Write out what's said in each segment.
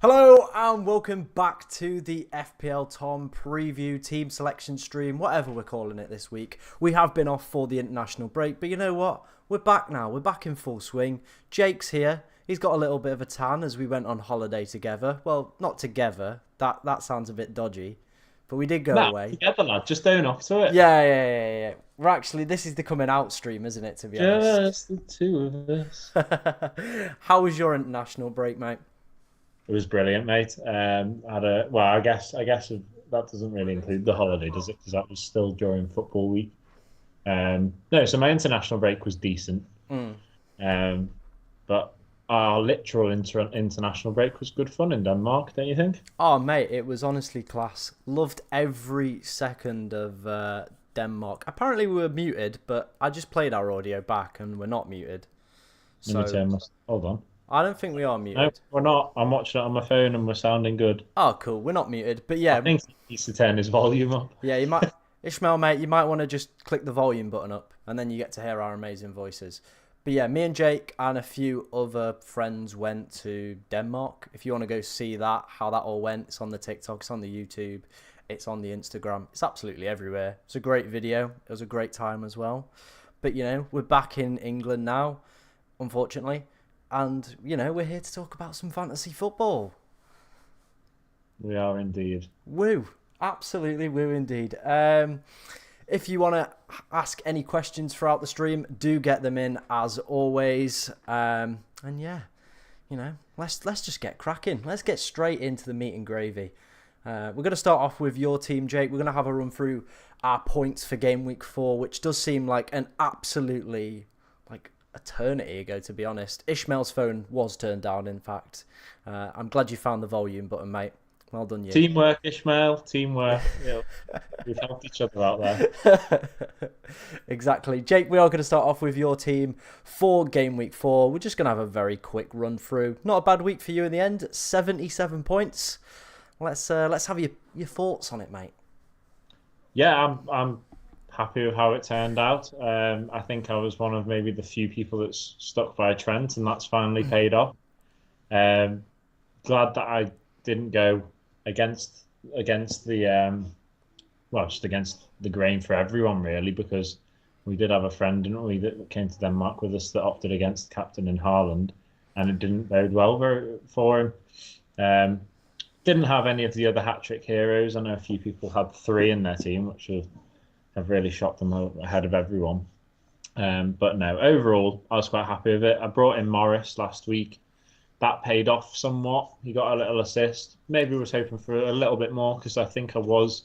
Hello and welcome back to the FPL Tom preview team selection stream, whatever we're calling it this week. We have been off for the international break, but you know what? We're back now. We're back in full swing. Jake's here. He's got a little bit of a tan as we went on holiday together. Well, not together. That sounds a bit dodgy, but we did go No, away. together, lad. Just own up to it. Yeah. We're actually, this is the coming out stream, isn't it, to be honest? Just the two of us. How was your international break, mate? It was brilliant, mate. Had a well, I guess that doesn't really include the holiday, does it? Because that was still during football week. No, so my international break was decent. Mm. Um, but our literal international break was good fun in Denmark, don't you think? Oh, mate, it was honestly class. Loved every second of Denmark. Apparently, we were muted, but I just played our audio back and we're not muted. Let me So turn my. Hold on. I don't think we are No, muted. we're not. I'm watching it on my phone and we're sounding good. Oh, cool. We're not muted. But I yeah, think he needs to turn his volume up. yeah, you might. Ishmael, mate, you might want to just click the volume button up and then you get to hear our amazing voices. But yeah, me and Jake and a few other friends went to Denmark. If you want to go see that, how that all went, it's on the TikTok, it's on the YouTube, it's on the Instagram. It's absolutely everywhere. It's a great video. It was a great time as well. But, you know, we're back in England now, unfortunately. And, you know, we're here to talk about some fantasy football. We are indeed. Woo. Absolutely woo indeed. If you want to ask any questions throughout the stream, do get them in as always. And yeah, you know, let's just get cracking. Let's get straight into the meat and gravy. We're going to start off with your team, Jake. We're going to have a run through our points for game week 4, which does seem like an absolutely like eternity ago, to be honest. Ishmael's phone was turned down, in fact. I'm glad you found the volume button, mate. Well done, you. Teamwork, Ishmael. Teamwork. Yeah, we've helped each other out there. Exactly. Jake, we are going to start off with your team for game week 4. We're just going to have a very quick run through. Not a bad week for you in the end. 77 points. Let's have your thoughts on it, mate. Yeah, I'm happy with how it turned out. I think I was one of maybe the few people that's stuck by Trent, and that's finally paid off. Um, Glad that I didn't go against the well, just against the grain for everyone really, because we did have a friend, didn't we, that came to Denmark with us that opted against captain in Haaland, and it didn't bode well for him. Didn't have any of the other hat trick heroes. I know a few people had 3 in their team, which have really shot them ahead of everyone. But no, overall, I was quite happy with it. I brought in Morris last week. That paid off somewhat. He got a little assist. Maybe was hoping for a little bit more because I think I was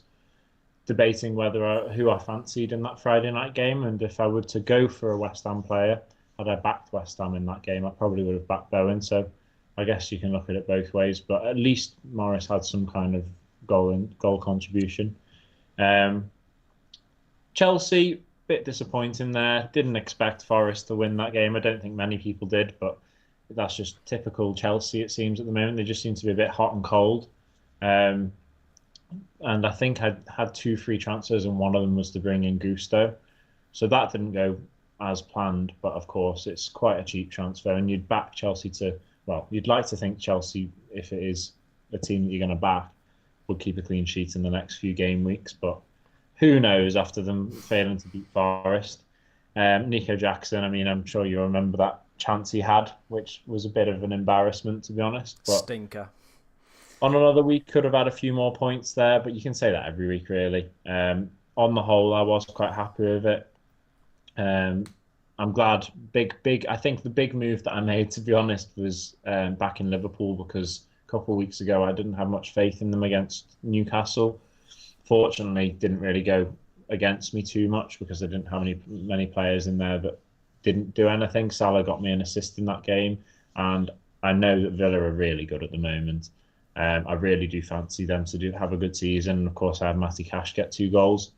debating who I fancied in that Friday night game, and if I were to go for a West Ham player, had I backed West Ham in that game, I probably would have backed Bowen. So I guess you can look at it both ways, but at least Morris had some kind of goal contribution. Um, Chelsea, bit disappointing there. Didn't expect Forest to win that game. I don't think many people did, but that's just typical Chelsea, it seems, at the moment. They just seem to be a bit hot and cold. Um, and I think I had 2 free transfers, and one of them was to bring in Gusto. So that didn't go as planned, but of course, it's quite a cheap transfer. And you'd back Chelsea you'd like to think Chelsea, if it is a team that you're going to back, would keep a clean sheet in the next few game weeks. But who knows after them failing to beat Forest. Nico Jackson, I mean, I'm sure you remember that chance he had, which was a bit of an embarrassment, to be honest. But Stinker. on another week, could have had a few more points there, but you can say that every week, really. On the whole, I was quite happy with it. I'm glad. I think the big move that I made, to be honest, was back in Liverpool, because a couple of weeks ago I didn't have much faith in them against Newcastle. Fortunately, didn't really go against me too much because I didn't have many players in there that didn't do anything. Salah got me an assist in that game, and I know that Villa are really good at the moment. I really do fancy them to have a good season. And of course, I had Matty Cash get 2 goals.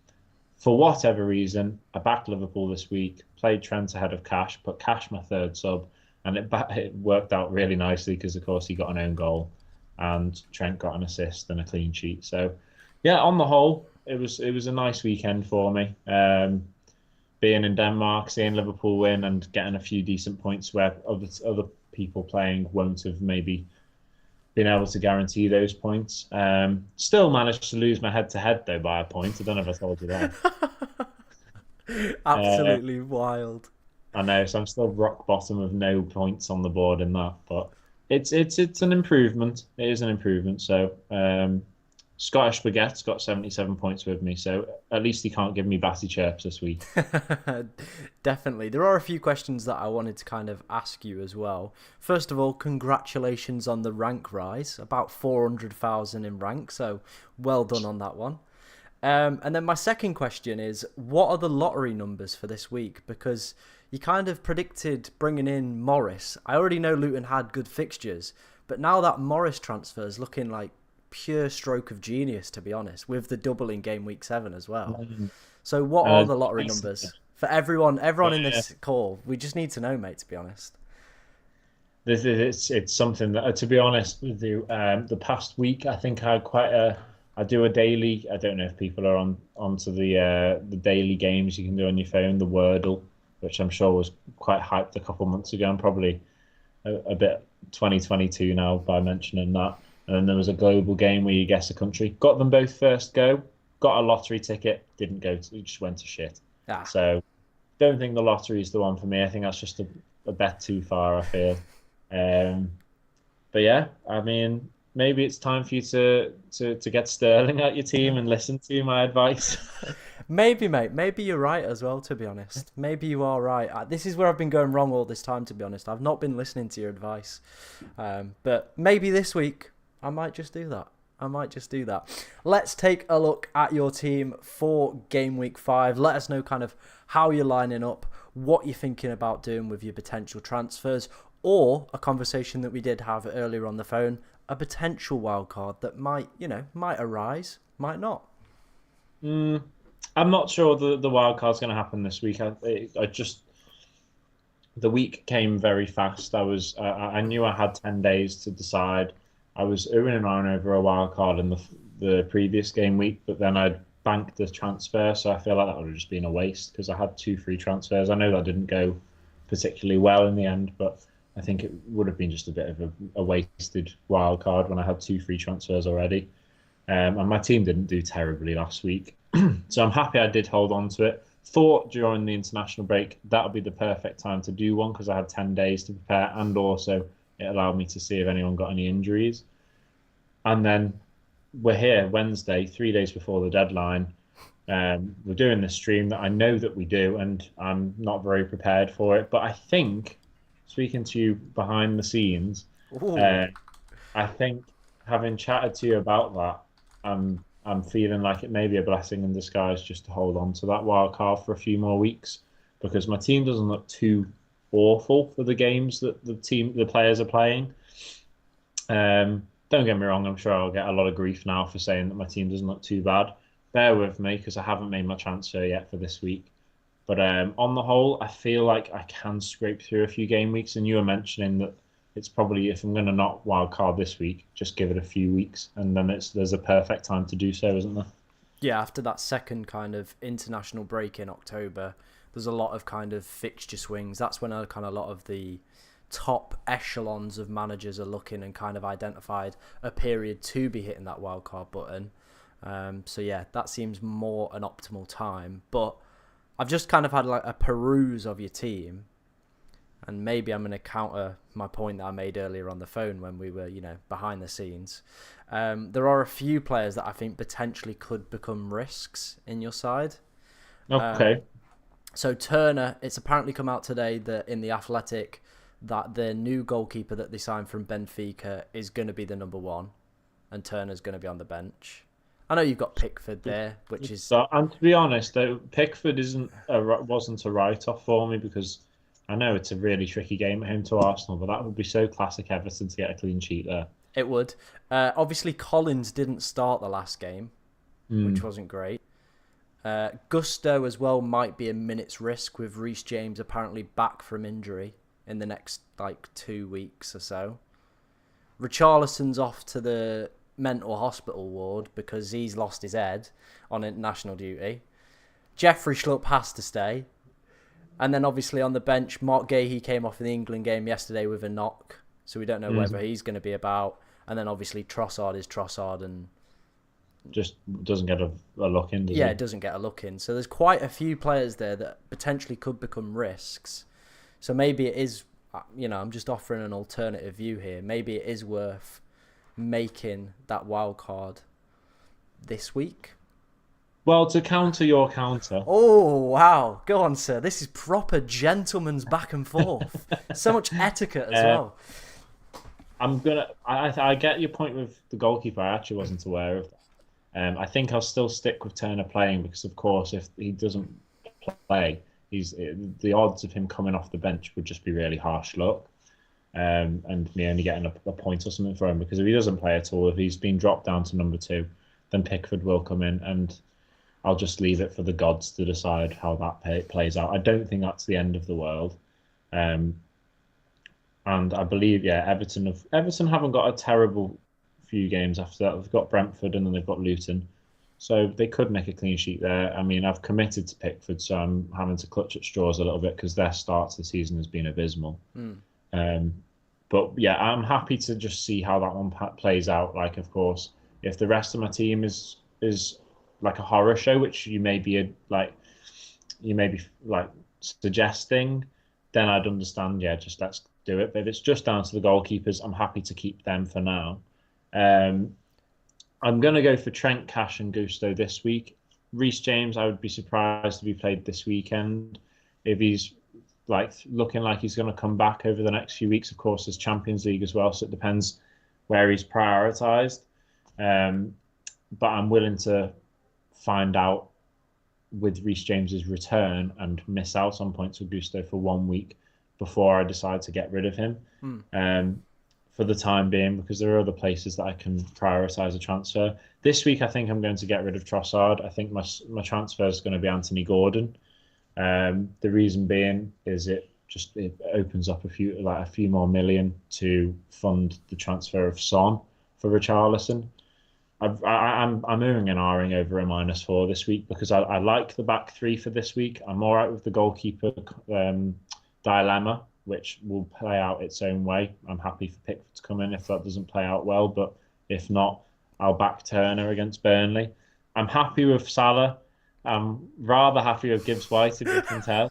For whatever reason, I backed Liverpool this week, played Trent ahead of Cash, put Cash my third sub, and it worked out really nicely because, of course, he got an own goal and Trent got an assist and a clean sheet. So, yeah, on the whole, it was a nice weekend for me. Being in Denmark, seeing Liverpool win, and getting a few decent points where other people playing won't have maybe been able to guarantee those points. Still managed to lose my head-to-head, though, by a point. I don't know if I told you that. Uh, Absolutely wild. I know, so I'm still rock bottom with no points on the board in that, but it's an improvement. It is an improvement. So Scottish Baguette's got 77 points with me, so at least he can't give me batty chirps this week. Definitely. There are a few questions that I wanted to kind of ask you as well. First of all, congratulations on the rank rise, about 400,000 in rank, so well done on that one. And then my second question is, what are the lottery numbers for this week? Because you kind of predicted bringing in Morris. I already know Luton had good fixtures, but now that Morris transfer is looking like pure stroke of genius, to be honest, with the double in game week 7 as well. So what are the lottery numbers for everyone in this call? We just need to know, mate, to be honest. It's something that, to be honest with you, the past week I think I had quite a. I do a daily. I don't know if people are onto the daily games you can do on your phone, the Wordle, which I'm sure was quite hyped a couple of months ago, and probably a bit 2022 now by mentioning that. And then there was a global game where you guess a country. Got them both first go. Got a lottery ticket. Didn't go. It just went to shit. So don't think the lottery is the one for me. I think that's just a bet too far, I feel. But yeah, I mean, maybe it's time for you to get Sterling out your team and listen to my advice. Maybe, mate. Maybe you're right as well, to be honest. Maybe you are right. This is where I've been going wrong all this time, to be honest. I've not been listening to your advice. But maybe this week I might just do that. Let's take a look at your team for game week 5. Let us know kind of how you're lining up, what you're thinking about doing with your potential transfers, or a conversation that we did have earlier on the phone, a potential wild card that might arise, might not. I'm not sure the wild card's going to happen this week. The week came very fast. I knew I had 10 days to decide. I was oohing and ahhing over a wild card in the previous game week, but then I'd banked the transfer, so I feel like that would have just been a waste because I had 2 free transfers. I know that didn't go particularly well in the end, but I think it would have been just a bit of a wasted wild card when I had 2 free transfers already. And my team didn't do terribly last week. So I'm happy I did hold on to it. Thought during the international break that would be the perfect time to do one because I had 10 days to prepare, and also it allowed me to see if anyone got any injuries. And then we're here Wednesday, 3 days before the deadline. We're doing this stream that I know that we do, and I'm not very prepared for it. But I think, speaking to you behind the scenes, I think having chatted to you about that, I'm feeling like it may be a blessing in disguise just to hold on to that wild card for a few more weeks because my team doesn't look too awful for the games that the players are playing. Don't get me wrong, I'm sure I'll get a lot of grief now for saying that my team doesn't look too bad. Bear with me because I haven't made my transfer yet for this week. But on the whole, I feel like I can scrape through a few game weeks, and you were mentioning that it's probably, if I'm going to not wild card this week, just give it a few weeks, and then there's a perfect time to do so, isn't there? Yeah, after that second kind of international break in October, there's a lot of kind of fixture swings. That's when a lot of the top echelons of managers are looking and kind of identified a period to be hitting that wildcard button. So yeah, that seems more an optimal time. But I've just kind of had like a peruse of your team, and maybe I'm going to counter my point that I made earlier on the phone when we were, behind the scenes. There are a few players that I think potentially could become risks in your side. Okay. So Turner, it's apparently come out today that in The Athletic that the new goalkeeper that they signed from Benfica is going to be the number 1, and Turner's going to be on the bench. I know you've got Pickford there, which is... And to be honest, though, Pickford wasn't a write-off for me because I know it's a really tricky game at home to Arsenal, but that would be so classic Everton to get a clean sheet there. It would. Obviously, Collins didn't start the last game, which wasn't great. Gusto as well might be a minute's risk with Reece James apparently back from injury in the next 2 weeks or so. Richarlison's off to the mental hospital ward because he's lost his head on international duty. Jeffrey Schlupp has to stay. And then obviously on the bench, Mark Gahey came off in the England game yesterday with a knock, so we don't know whether he's going to be about. And then obviously Trossard is Trossard and just doesn't get a look in, does he? yeah, it doesn't get a look in. So there's quite a few players there that potentially could become risks. So maybe it is, I'm just offering an alternative view here. Maybe it is worth making that wild card this week. Well, to counter your counter. Oh, wow. Go on, sir. This is proper gentleman's back and forth. So much etiquette as well. I get your point with the goalkeeper. I actually wasn't aware of that. I think I'll still stick with Turner playing because, of course, if he doesn't play, the odds of him coming off the bench would just be really harsh luck. And me only getting a point or something for him, because if he doesn't play at all, if he's been dropped down to number 2, then Pickford will come in, and I'll just leave it for the gods to decide how that plays out. I don't think that's the end of the world. And I believe, Everton haven't got a terrible few games after that. They've got Brentford and then they've got Luton. So they could make a clean sheet there. I mean, I've committed to Pickford, so I'm having to clutch at straws a little bit because their start to the season has been abysmal. But yeah, I'm happy to just see how that one plays out. Like, of course, if the rest of my team is like a horror show, which you may be suggesting, then I'd understand. Yeah, just let's do it. But if it's just down to the goalkeepers, I'm happy to keep them for now. I'm going to go for Trent, Cash, and Gusto this week. Reece James, I would be surprised if he played this weekend. If he's looking like he's going to come back over the next few weeks, of course, there's Champions League as well, so it depends where he's prioritised. But I'm willing to find out with Reece James's return and miss out on points with Gusto for 1 week before I decide to get rid of him. For the time being, because there are other places that I can prioritise a transfer. This week, I think I'm going to get rid of Trossard. I think my transfer is going to be Anthony Gordon. The reason being is it opens up a few more million to fund the transfer of Son for Richarlison. I'm oohing and ahhing over a -4 this week because I like the back three for this week. I'm all right with the goalkeeper dilemma, which will play out its own way. I'm happy for Pickford to come in if that doesn't play out well, but if not, I'll back Turner against Burnley. I'm happy with Salah. I'm rather happy with Gibbs-White, if you can tell.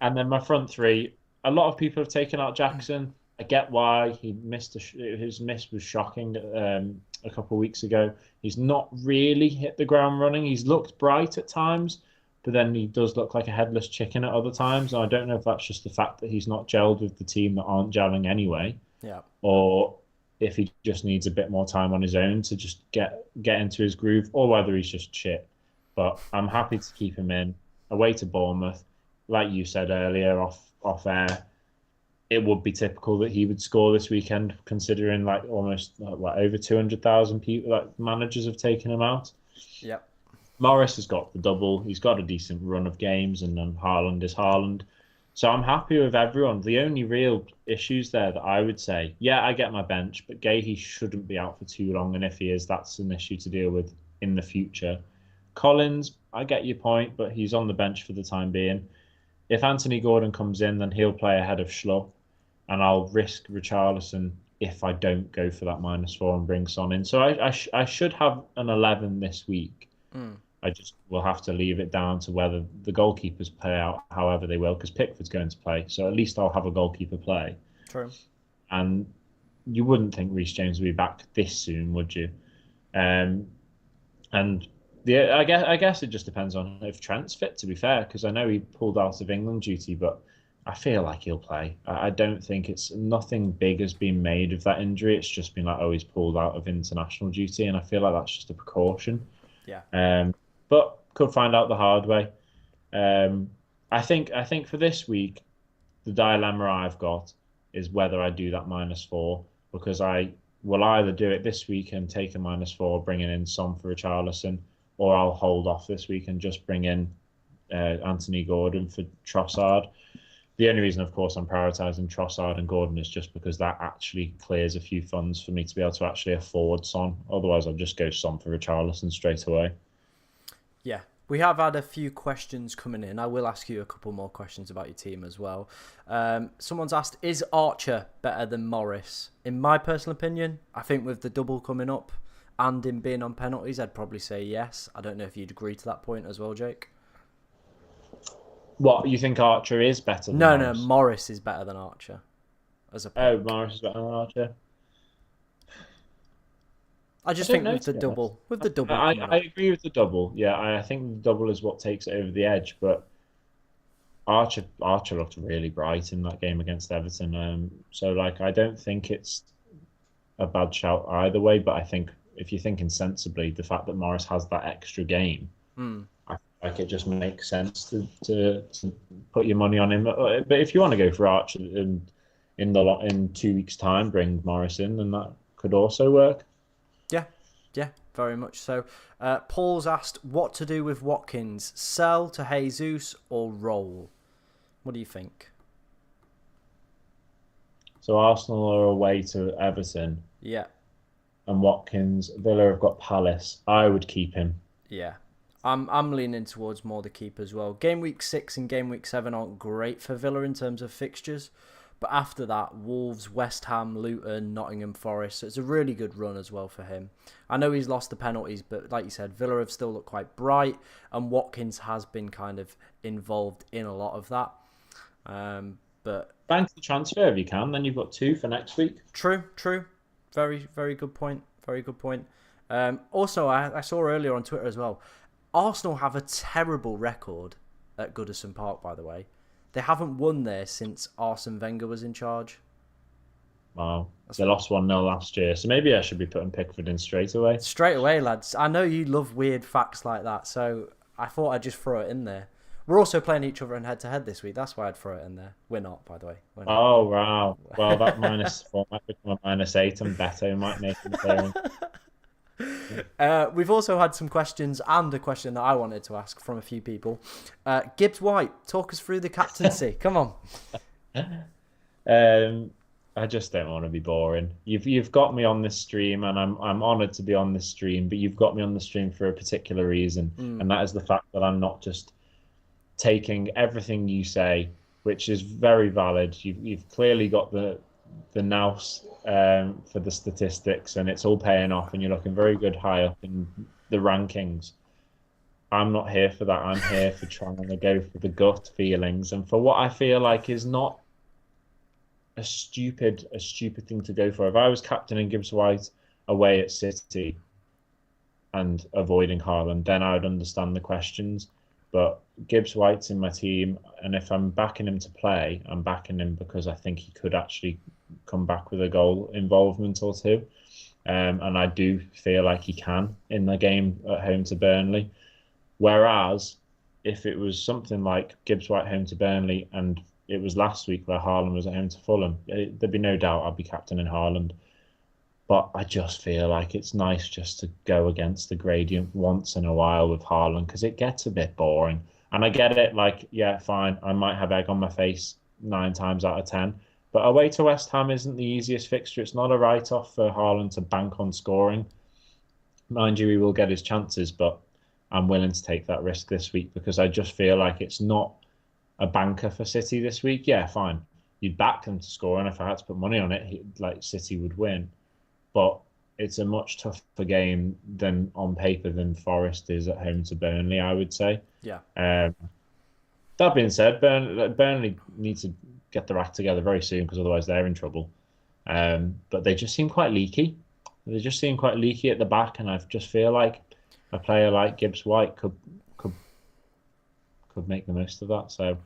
And then my front three, a lot of people have taken out Jackson. I get why. He missed his miss was shocking a couple of weeks ago. He's not really hit the ground running. He's looked bright at times, but then he does look like a headless chicken at other times. And I don't know if that's just the fact that he's not gelled with the team that aren't gelling anyway, or if he just needs a bit more time on his own to just get into his groove, or whether he's just shit. But I'm happy to keep him in. Away to Bournemouth, like you said earlier off air, it would be typical that he would score this weekend, considering almost over 200,000 people, managers have taken him out. Yep. Morris has got the double. He's got a decent run of games, and then Haaland is Haaland. So I'm happy with everyone. The only real issues there that I would say, I get my bench, but Gahey shouldn't be out for too long, and if he is, that's an issue to deal with in the future. Collins, I get your point, but he's on the bench for the time being. If Anthony Gordon comes in, then he'll play ahead of Schlupp, and I'll risk Richarlison if I don't go for that -4 and bring Son in. So I should have an 11 this week. I just will have to leave it down to whether the goalkeepers play out however they will, because Pickford's going to play. So at least I'll have a goalkeeper play. True. And you wouldn't think Reece James would be back this soon, would you? I guess it just depends on if Trent's fit, to be fair, because I know he pulled out of England duty, but I feel like he'll play. I don't think nothing big has been made of that injury. It's just been he's pulled out of international duty, and I feel like that's just a precaution. Yeah. But could find out the hard way. I think for this week, the dilemma I've got is whether I do that -4, because I will either do it this week and take a -4, bringing in Son for Richarlison, or I'll hold off this week and just bring in Anthony Gordon for Trossard. The only reason, of course, I'm prioritising Trossard and Gordon is just because that actually clears a few funds for me to be able to actually afford Son. Otherwise, I'll just go Son for Richarlison straight away. Yeah, We have had a few questions coming in. I will ask you a couple more questions about your team as well. Someone's asked, is Archer better than Morris? In my personal opinion, I think with the double coming up and him being on penalties, I'd probably say yes. I don't know if you'd agree to that point as well, Jake. What, you think Archer is better than No, Morris? no, Morris is better than Archer. As a pick. Oh, Morris is better than Archer. I just think with the double, I agree with the double. Yeah, I think the double is what takes it over the edge. But Archer looked really bright in that game against Everton. So like, I don't think it's a bad shout either way. But I think if you're thinking sensibly, the fact that Morris has that extra game, I like it just makes sense to put your money on him. But if you want to go for Archer in 2 weeks' time, bring Morris in, then that could also work. Yeah, very much so. Paul's asked what to do with Watkins. Sell to Jesus or roll? What do you think? So Arsenal are away to Everton. Yeah. And Watkins, Villa have got Palace. I would keep him. Yeah. I'm leaning towards more the keep as well. Game week 6 and game week 7 aren't great for Villa in terms of fixtures. But after that, Wolves, West Ham, Luton, Nottingham Forest. So it's a really good run as well for him. I know he's lost the penalties, but like you said, Villa have still looked quite bright. And Watkins has been kind of involved in a lot of that. But bank the transfer if you can, then you've got 2 for next week. True. Very, very good point. Very good point. Also, I saw earlier on Twitter as well, Arsenal have a terrible record at Goodison Park, by the way. They haven't won there since Arsene Wenger was in charge. Wow. They lost 1-0 last year, so maybe I should be putting Pickford in straight away. Straight away, lads. I know you love weird facts like that, so I thought I'd just throw it in there. We're also playing each other in head-to-head this week. That's why I'd throw it in there. We're not, by the way. Oh, wow. Well, that -4 might become a -8, and Beto might make an appearance. We've also had some questions and a question that I wanted to ask from a few people. Gibbs White, talk us through the captaincy. Come on. I just don't want to be boring. You've got me on this stream, and I'm honoured to be on this stream. But you've got me on the stream for a particular reason, and that is the fact that I'm not just taking everything you say, which is very valid. You've clearly got the nous for the statistics, and it's all paying off, and you're looking very good high up in the rankings. I'm not here for that. I'm here for trying to go for the gut feelings and for what I feel like is not a stupid thing to go for. If I was captaining Gibbs White away at City and avoiding Haaland, then I would understand the questions. But Gibbs White's in my team, and if I'm backing him to play, I'm backing him because I think he could actually come back with a goal involvement or two. And I do feel like he can in the game at home to Burnley. Whereas, if it was something like Gibbs White home to Burnley and it was last week where Haaland was at home to Fulham, there'd be no doubt I'd be captaining Haaland. But I just feel like it's nice just to go against the gradient once in a while with Haaland because it gets a bit boring. And I get it, like, yeah, fine, I might have egg on my face 9 times out of 10. But away to West Ham isn't the easiest fixture. It's not a write-off for Haaland to bank on scoring. Mind you, he will get his chances, but I'm willing to take that risk this week because I just feel like it's not a banker for City this week. Yeah, fine. You'd back them to score, and if I had to put money on it, like City would win. But it's a much tougher game than on paper than Forest is at home to Burnley, I would say. Yeah. That being said, Burnley need to get their act together very soon because otherwise they're in trouble. But they just seem quite leaky. They just seem quite leaky at the back, and I just feel like a player like Gibbs White could make the most of that. So,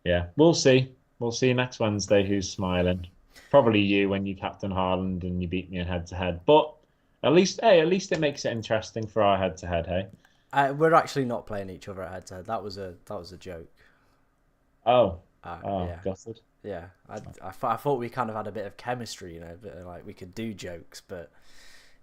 yeah, we'll see. We'll see next Wednesday who's smiling. Probably you when you captain Haaland and you beat me in head-to-head. But at least it makes it interesting for our head-to-head, hey? We're actually not playing each other at head-to-head. That was a joke. Oh. Yeah. Gutted. Yeah, I thought we kind of had a bit of chemistry, but like we could do jokes, but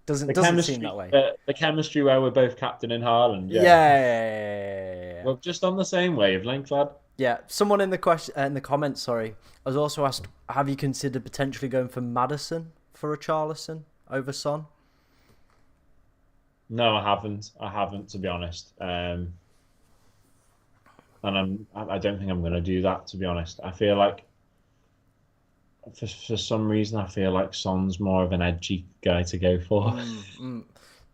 doesn't seem that way. The chemistry where we're both captaining Haaland. Yeah. Well, just on the same wavelength, lad. Yeah, someone in the comments, has also asked, have you considered potentially going for Maddison for a Richarlison over Son? No, I haven't. To be honest. and I don't think I'm going to do that, to be honest. I feel like for some reason I feel like Son's more of an edgy guy to go for.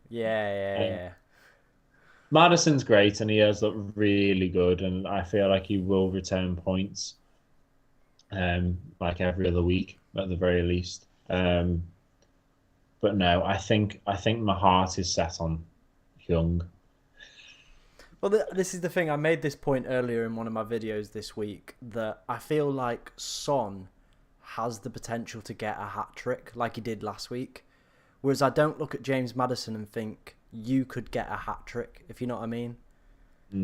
Yeah, yeah, Um, yeah. Madison's great and he has looked really good, and I feel like he will return points, like every other week at the very least. But no, I think my heart is set on Young. Well, this is the thing. I made this point earlier in one of my videos this week that I feel like Son has the potential to get a hat trick like he did last week. Whereas I don't look at James Maddison and think you could get a hat trick, if you know what I mean.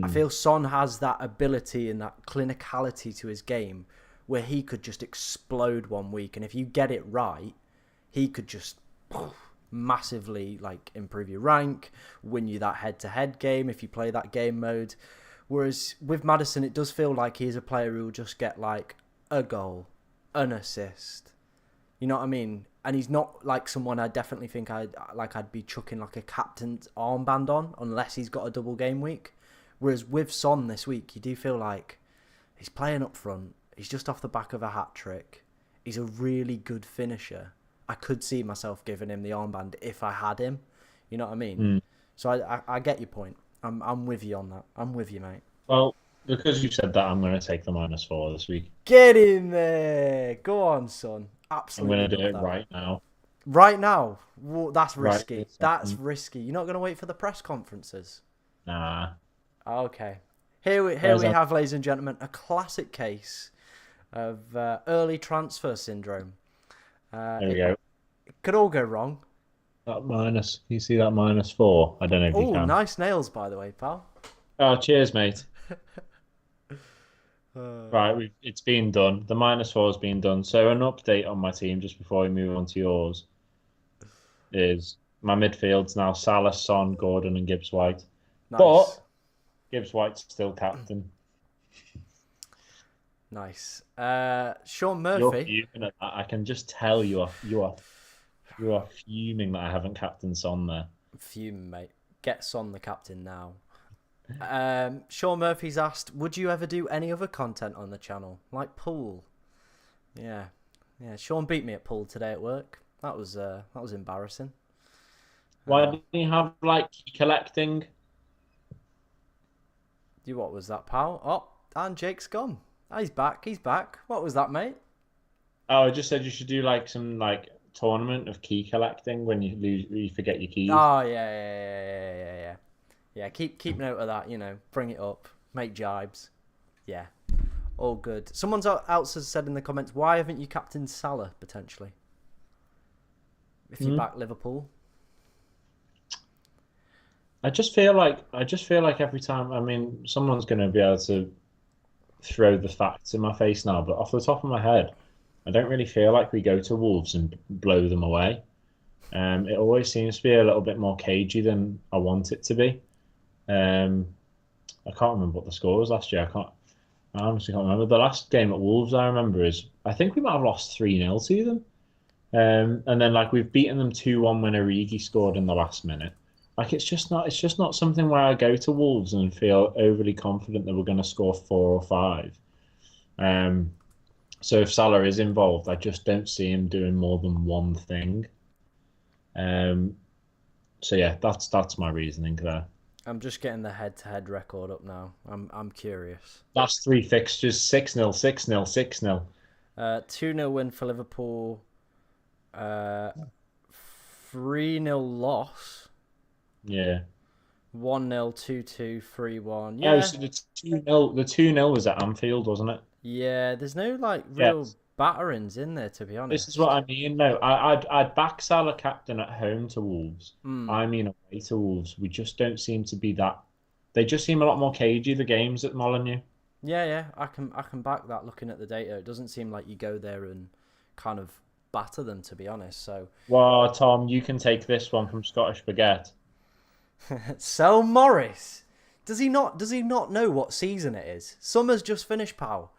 I feel Son has that ability and that clinicality to his game where he could just explode one week. And if you get it right, he could just massively like improve your rank, win you that head-to-head game if you play that game mode. Whereas with Maddison, it does feel like he's a player who will just get like a goal, an assist. You know what I mean? And he's not like someone I definitely think I'd be chucking like a captain's armband on unless he's got a double game week. Whereas with Son this week, you do feel like he's playing up front. He's just off the back of a hat trick. He's a really good finisher. I could see myself giving him the armband if I had him. You know what I mean? So I get your point. I'm with you on that. I'm with you, mate. Well, because you said that, I'm going to take the -4 this week. Get in there. Go on, Son. I'm Absolutely. going to do it that. right now. Right now? Whoa, that's Right risky. this That's second. risky. You're not going to wait for the press conferences? Nah. Okay. Here we Where's that? have, ladies and gentlemen, a classic case of early transfer syndrome. There we go. It could all go wrong. That minus. Can you see that -4? I don't know if you Oh, can. nice nails, by the way, pal. Oh, cheers, mate. Right, it's been done. The -4 has been done. So an update on my team just before we move on to yours is my midfield's now Salah, Son, Gordon, and Gibbs White. Nice. But Gibbs White's still captain. Nice. Sean You're Murphy. fuming at that. I can just tell you are fuming that I haven't captained Son there. Fume, mate. Get Son the captain now. Sean Murphy's asked, would you ever do any other content on the channel? Like pool? Yeah. Sean beat me at pool today at work. That was embarrassing. Why didn't you have like key collecting? What was that, pal? Oh, and Jake's gone. Oh, he's back. What was that, mate? Oh, I just said you should do like some like tournament of key collecting when you forget your keys. Oh, yeah. Yeah, keep note of that, bring it up, make jibes. Yeah, all good. Someone else has said in the comments, why haven't you captained Salah, potentially? If you back Liverpool. I just feel like every time, I mean, someone's going to be able to throw the facts in my face now, but off the top of my head, I don't really feel like we go to Wolves and blow them away. It always seems to be a little bit more cagey than I want it to be. I can't remember what the score was last year. I honestly can't remember. The last game at Wolves I remember is I think we might have lost 3-0 to them. And then like we've beaten them 2-1 when Origi scored in the last minute. Like it's just not something where I go to Wolves and feel overly confident that we're going to score 4 or 5. So if Salah is involved, I just don't see him doing more than one thing. So yeah, that's my reasoning there. I'm just getting the head-to-head record up now. I'm curious. Last 3 fixtures: 6-0, 6-0, 6-0. 2-0 win for Liverpool. 3-0 loss. Yeah. 1-0, 2-2, 3-1. Yeah. Yeah. Oh, so the 2-0 was at Anfield, wasn't it? Yeah, there's no like real Yes. batterings in there, to be honest. This is what I mean. No, I'd back Salah captain at home to Wolves. I mean away to Wolves. We just don't seem to be that. They just seem a lot more cagey, the games at Molineux. Yeah, I can back that looking at the data. It doesn't seem like you go there and kind of batter them, to be honest. So Well, Tom, you can take this one from Scottish Baguette. Sell Morris. Does he not know what season it is? Summer's just finished, pal.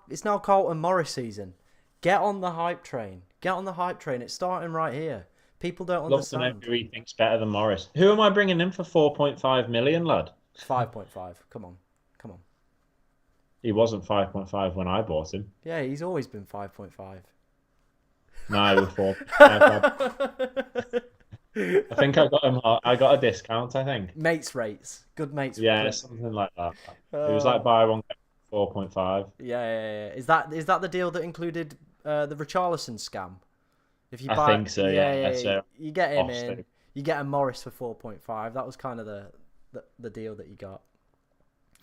It's now Carlton Morris season. Get on the hype train. It's starting right here. People don't understand. Love to know who he thinks better than Morris. Who am I bringing in for 4.5 million, lad? 5.5. Come on. He wasn't 5.5 when I bought him. Yeah, he's always been 5.5. No, I was 4.5. I think I got him. I got a discount, I think. Mates rates. Good mates. Yeah, something like that. It was like Oh. buy one get 4.5. Yeah. Is that the deal that included the Richarlison scam? If you I buy, think so. yeah, Yeah. So you get him off in. You get a Morris for 4.5. That was kind of the deal that you got.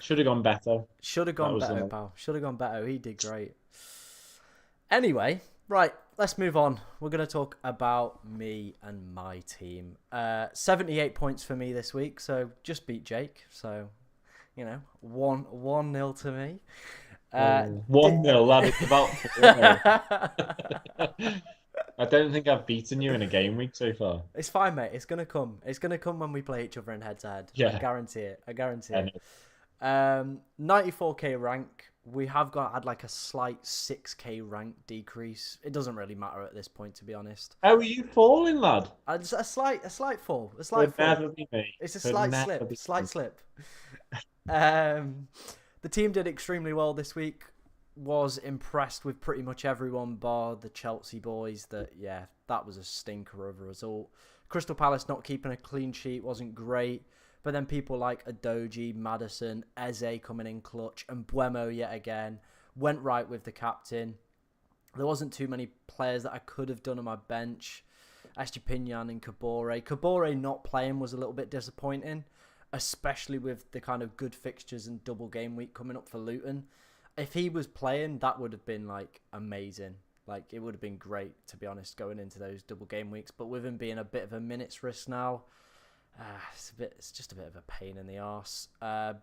should have gone better. Should have That gone was better, the pal. Should have gone better. He did great. Anyway, right, let's move on. We're going to talk about me and my team. 78 points for me this week, so just beat Jake. So, 1-0 to me. 1-0, lad. It's about 4-0. I don't think I've beaten you in a game week so far. It's fine, mate. It's gonna come. It's gonna come when we play each other in head to head. I Yeah. guarantee it. I guarantee I it. 94k rank. We have had like a slight 6k rank decrease. It doesn't really matter at this point, to be honest. How are you falling, lad? It's a slight fall. A Could slight fall. never be me. It's a Could slight never slip. be Slight me. slip. The team did extremely well this week. Was impressed with pretty much everyone bar the Chelsea boys. That was a stinker of a result. Crystal Palace not keeping a clean sheet wasn't great. But then people like Adoji, Maddison, Eze coming in clutch, and Buemo yet again went right with the captain. There wasn't too many players that I could have done on my bench. Estepinian and Kabore. Kabore not playing was a little bit disappointing, especially with the kind of good fixtures and double game week coming up for Luton. If he was playing, that would have been like amazing. Like it would have been great, to be honest, going into those double game weeks. But with him being a bit of a minutes risk now, it's just a bit of a pain in the arse.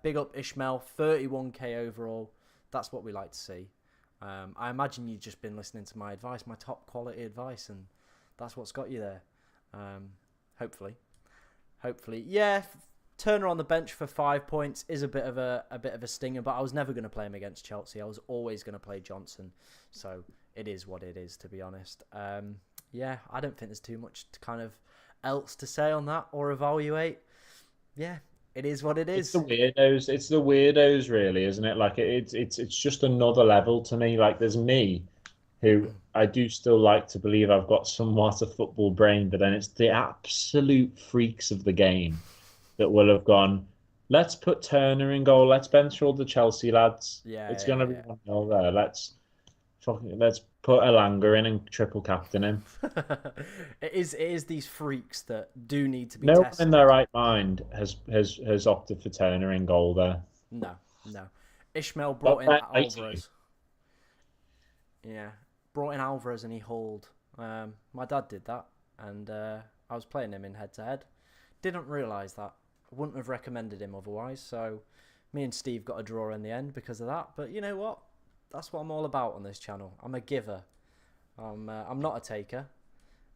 Big up Ishmael, 31k overall. That's what we like to see. I imagine you've just been listening to my advice, my top quality advice, and that's what's got you there. Hopefully. Yeah. Turner on the bench for 5 points is a bit of a stinger, but I was never going to play him against Chelsea. I was always going to play Johnson, so it is what it is, to be honest. I don't think there's too much to kind of else to say on that or evaluate. Yeah, it is what it is. It's the weirdos. It's the weirdos, really, isn't it? Like it's just another level to me. Like there's me, who I do still like to believe I've got somewhat of football brain, but then it's the absolute freaks of the game that will have gone, let's put Turner in goal. Let's bench all the Chelsea lads. It's going to be 1-0 there. Let's put Elanga in and triple captain him. It is these freaks that do need to be No one tested. in their right mind has opted for Turner in goal there. No. Ishmael brought in Alvarez. Yeah, brought in Alvarez and he hauled. My dad did that, and I was playing him in head to head. Didn't realise that. I wouldn't have recommended him otherwise. So me and Steve got a draw in the end because of that. But you know what? That's what I'm all about on this channel. I'm a giver. I'm not a taker.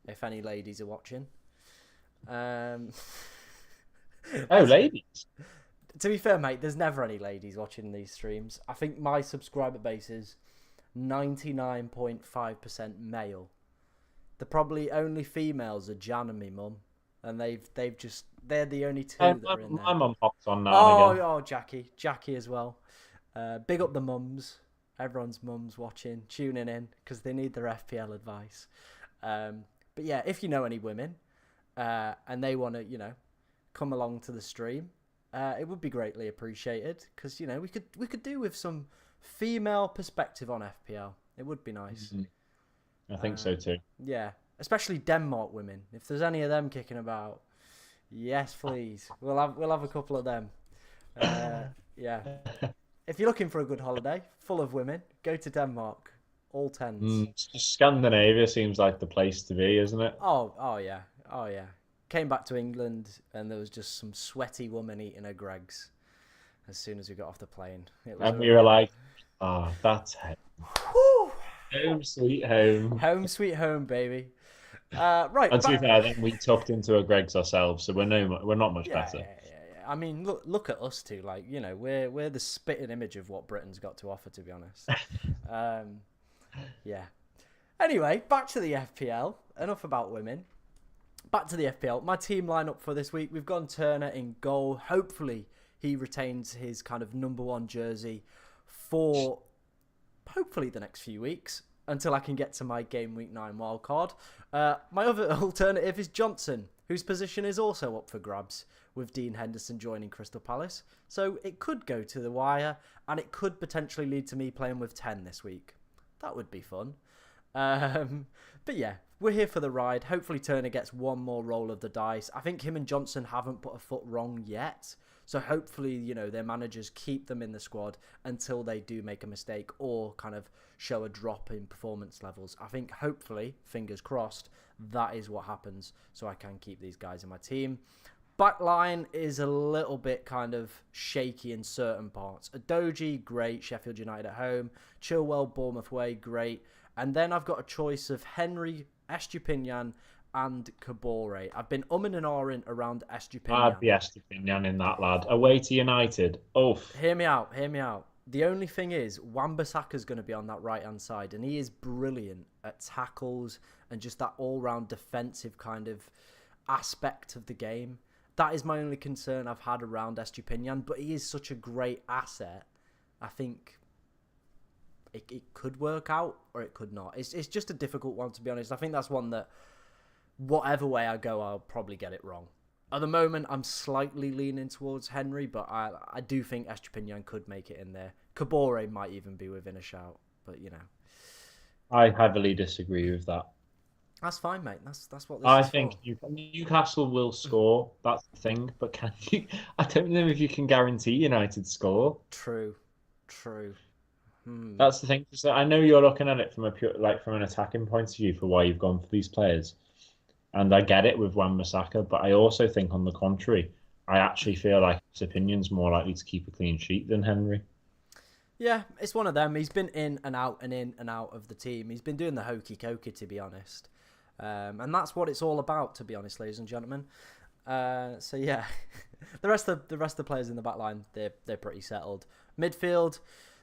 If any ladies are watching. Oh, ladies. To be fair, mate, there's never any ladies watching these streams. I think my subscriber base is 99.5% male. The probably only females are Jan and me mum. And they're the only two that are in there. My mum hops on now and again. Oh, Jackie as well. Big up the mums. Everyone's mums watching, tuning in because they need their FPL advice. But yeah, if you know any women and they want to, come along to the stream, it would be greatly appreciated because we could do with some female perspective on FPL. It would be nice. Mm-hmm. I think so too. Yeah. Especially Denmark women. If there's any of them kicking about, yes, please. We'll have a couple of them. Yeah. If you're looking for a good holiday, full of women, go to Denmark. All tens. Scandinavia seems like the place to be, isn't it? Oh yeah. Came back to England and there was just some sweaty woman eating her Greggs as soon as we got off the plane. And we were like, that's home. Home sweet home. Home sweet home, baby. Right. And to be fair, then we tucked into a Greggs ourselves, so we're not much better. Yeah. I mean, look at us two. Like, we're the spitting image of what Britain's got to offer, to be honest. Yeah. Anyway, back to the FPL. Enough about women. Back to the FPL. My team lineup for this week. We've gone Turner in goal. Hopefully, he retains his kind of number one jersey for hopefully the next few weeks until I can get to my Game Week 9 wildcard. My other alternative is Johnson, whose position is also up for grabs, with Dean Henderson joining Crystal Palace. So it could go to the wire, and it could potentially lead to me playing with 10 this week. That would be fun. But yeah, we're here for the ride. Hopefully Turner gets one more roll of the dice. I think him and Johnson haven't put a foot wrong yet. So hopefully, their managers keep them in the squad until they do make a mistake or kind of show a drop in performance levels. I think hopefully, fingers crossed, that is what happens so I can keep these guys in my team. Backline is a little bit kind of shaky in certain parts. Adoji, great. Sheffield United at home. Chilwell, Bournemouth away, great. And then I've got a choice of Henry, Estupinian, and Kabore. I've been and ahhing around Estupinian. I'd be Estupinian in that, lad. Away to United. Oof. Hear me out. The only thing is, Wan-Bissaka's going to be on that right-hand side, and he is brilliant at tackles and just that all-round defensive kind of aspect of the game. That is my only concern I've had around Estupinian, but he is such a great asset. I think it could work out or it could not. It's just a difficult one, to be honest. I think that's one that whatever way I go, I'll probably get it wrong. At the moment, I'm slightly leaning towards Henry, but I do think Estupinian could make it in there. Kabore might even be within a shout, but I heavily disagree with that. That's fine, mate. That's what this I is think for. Newcastle will score. That's the thing. But can you? I don't know if you can guarantee United score. True. That's the thing. So I know you're looking at it from from an attacking point of view for why you've gone for these players, and I get it with Wan-Bissaka. But I also think, on the contrary, I actually feel like his opinion's more likely to keep a clean sheet than Henry. Yeah, it's one of them. He's been in and out of the team. He's been doing the hokey cokey, to be honest. And that's what it's all about, to be honest, ladies and gentlemen. So yeah, the rest of the players in the back line, they're pretty settled. Midfield,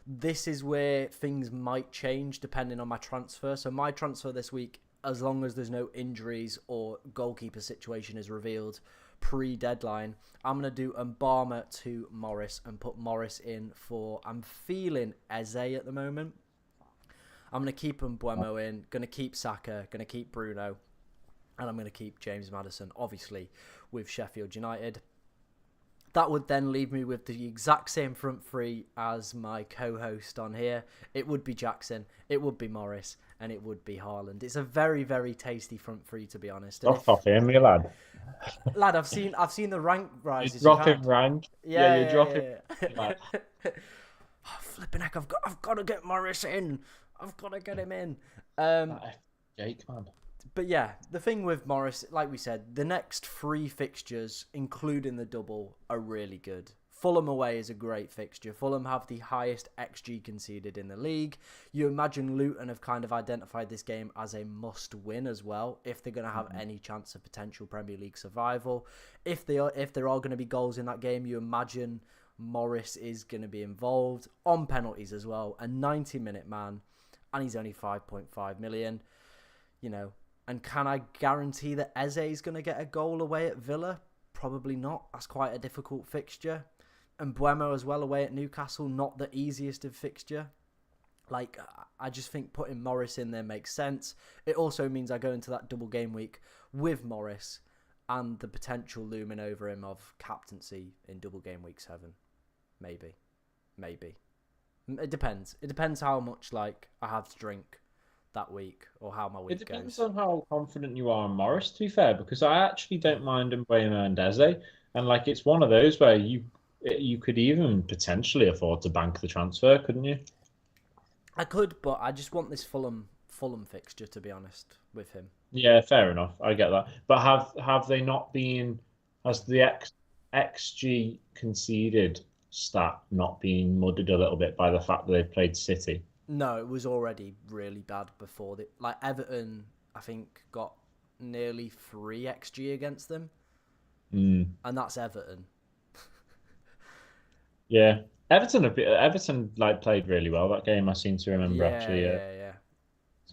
this is where things might change depending on my transfer. So my transfer this week, as long as there's no injuries or goalkeeper situation is revealed pre-deadline, I'm going to do Mbama to Morris and put Morris in for, I'm feeling Eze at the moment. I'm going to keep Mbeumo in, going to keep Saka, going to keep Bruno, and I'm going to keep James Maddison, obviously, with Sheffield United. That would then leave me with the exact same front three as my co-host on here. It would be Jackson, it would be Morris, and it would be Haaland. It's a very, very tasty front three, to be honest. Drop off him, you lad. Lad, I've seen the rank rises. You're dropping rank. Yeah, you're dropping. Oh, flipping heck! I've got to get Morris in. I've got to get him in. Jake, man. But yeah, the thing with Morris, like we said, the next 3 fixtures, including the double, are really good. Fulham away is a great fixture. Fulham have the highest XG conceded in the league. You imagine Luton have kind of identified this game as a must-win as well, if they're going to have any chance of potential Premier League survival. If there are going to be goals in that game, you imagine Morris is going to be involved on penalties as well. A 90-minute man, and he's only 5.5 million. And can I guarantee that Eze is going to get a goal away at Villa? Probably not. That's quite a difficult fixture. And Mbeumo as well away at Newcastle, not the easiest of fixture. I just think putting Morris in there makes sense. It also means I go into that double game week with Morris and the potential looming over him of captaincy in double game week 7. Maybe. It depends. It depends how much I have to drink that week or how my week goes. It depends on how confident you are on Morris, to be fair, because I actually don't mind Mbeumo and Eze. And it's one of those where you could even potentially afford to bank the transfer, couldn't you? I could, but I just want this Fulham fixture, to be honest, with him. Yeah, fair enough. I get that. But have they not been, has the XG conceded stat not been muddied a little bit by the fact that they've played City? No, it was already really bad before. Everton, I think, got nearly 3 XG against them. And that's Everton. Yeah. Everton played really well that game, I seem to remember, actually. Yeah.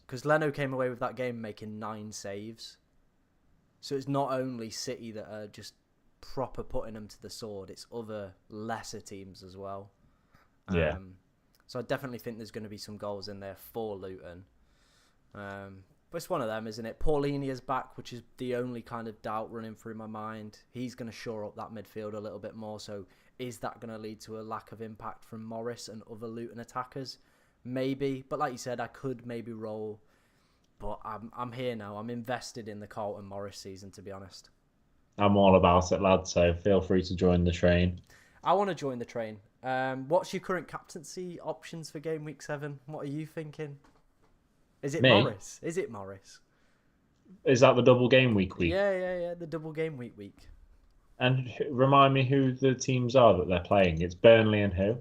Because Leno came away with that game making 9 saves. So it's not only City that are just proper putting them to the sword, it's other lesser teams as well. Yeah. So I definitely think there's going to be some goals in there for Luton. But it's one of them, isn't it? Paulini is back, which is the only kind of doubt running through my mind. He's going to shore up that midfield a little bit more. So is that going to lead to a lack of impact from Morris and other Luton attackers? Maybe. But like you said, I could maybe roll. But I'm here now. I'm invested in the Carlton Morris season, to be honest. I'm all about it, lad. So feel free to join the train. I want to join the train. What's your current captaincy options for Game Week 7? What are you thinking? Is it Me? Morris? Is it Morris? Is that the double game week? Yeah. The double game week. And remind me who the teams are that they're playing. It's Burnley and who?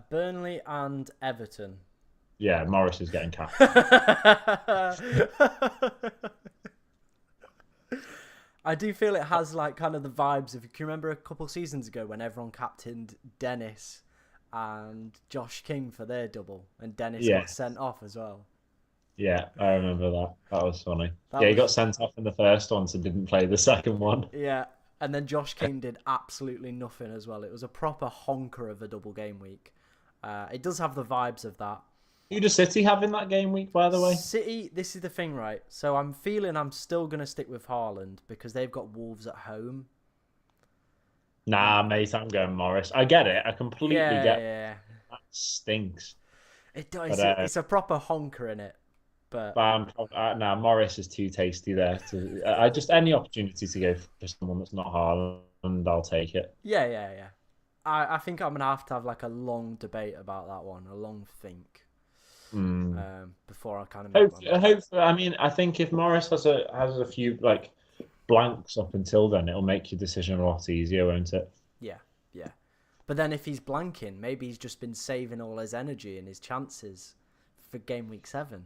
Burnley and Everton. Yeah, Morris is getting capped. I do feel it has like kind of the vibes of, you can remember a couple seasons ago when everyone captained Dennis and Josh King for their double, and Dennis got sent off as well. Yeah, I remember that. That was funny. He got sent off in the first one, so didn't play the second one. Yeah, and then Josh King did absolutely nothing as well. It was a proper honker of a double game week. It does have the vibes of that. Who does City have in that game week, by the way? City, this is the thing, right? So I'm feeling I'm still going to stick with Haaland because they've got Wolves at home. Nah, mate, I'm going Morris. I get it. I completely get it. Yeah. That stinks. It does. It's a proper honker in it. But Morris is too tasty there. I just any opportunity to go for someone that's not Haaland, I'll take it. Yeah. I think I'm going to have like a long debate about that one, a long think. Before I kind of hopefully, I think if Morris has a few like blanks up until then, it'll make your decision a lot easier, won't it? Yeah. But then if he's blanking, maybe he's just been saving all his energy and his chances for Game Week 7.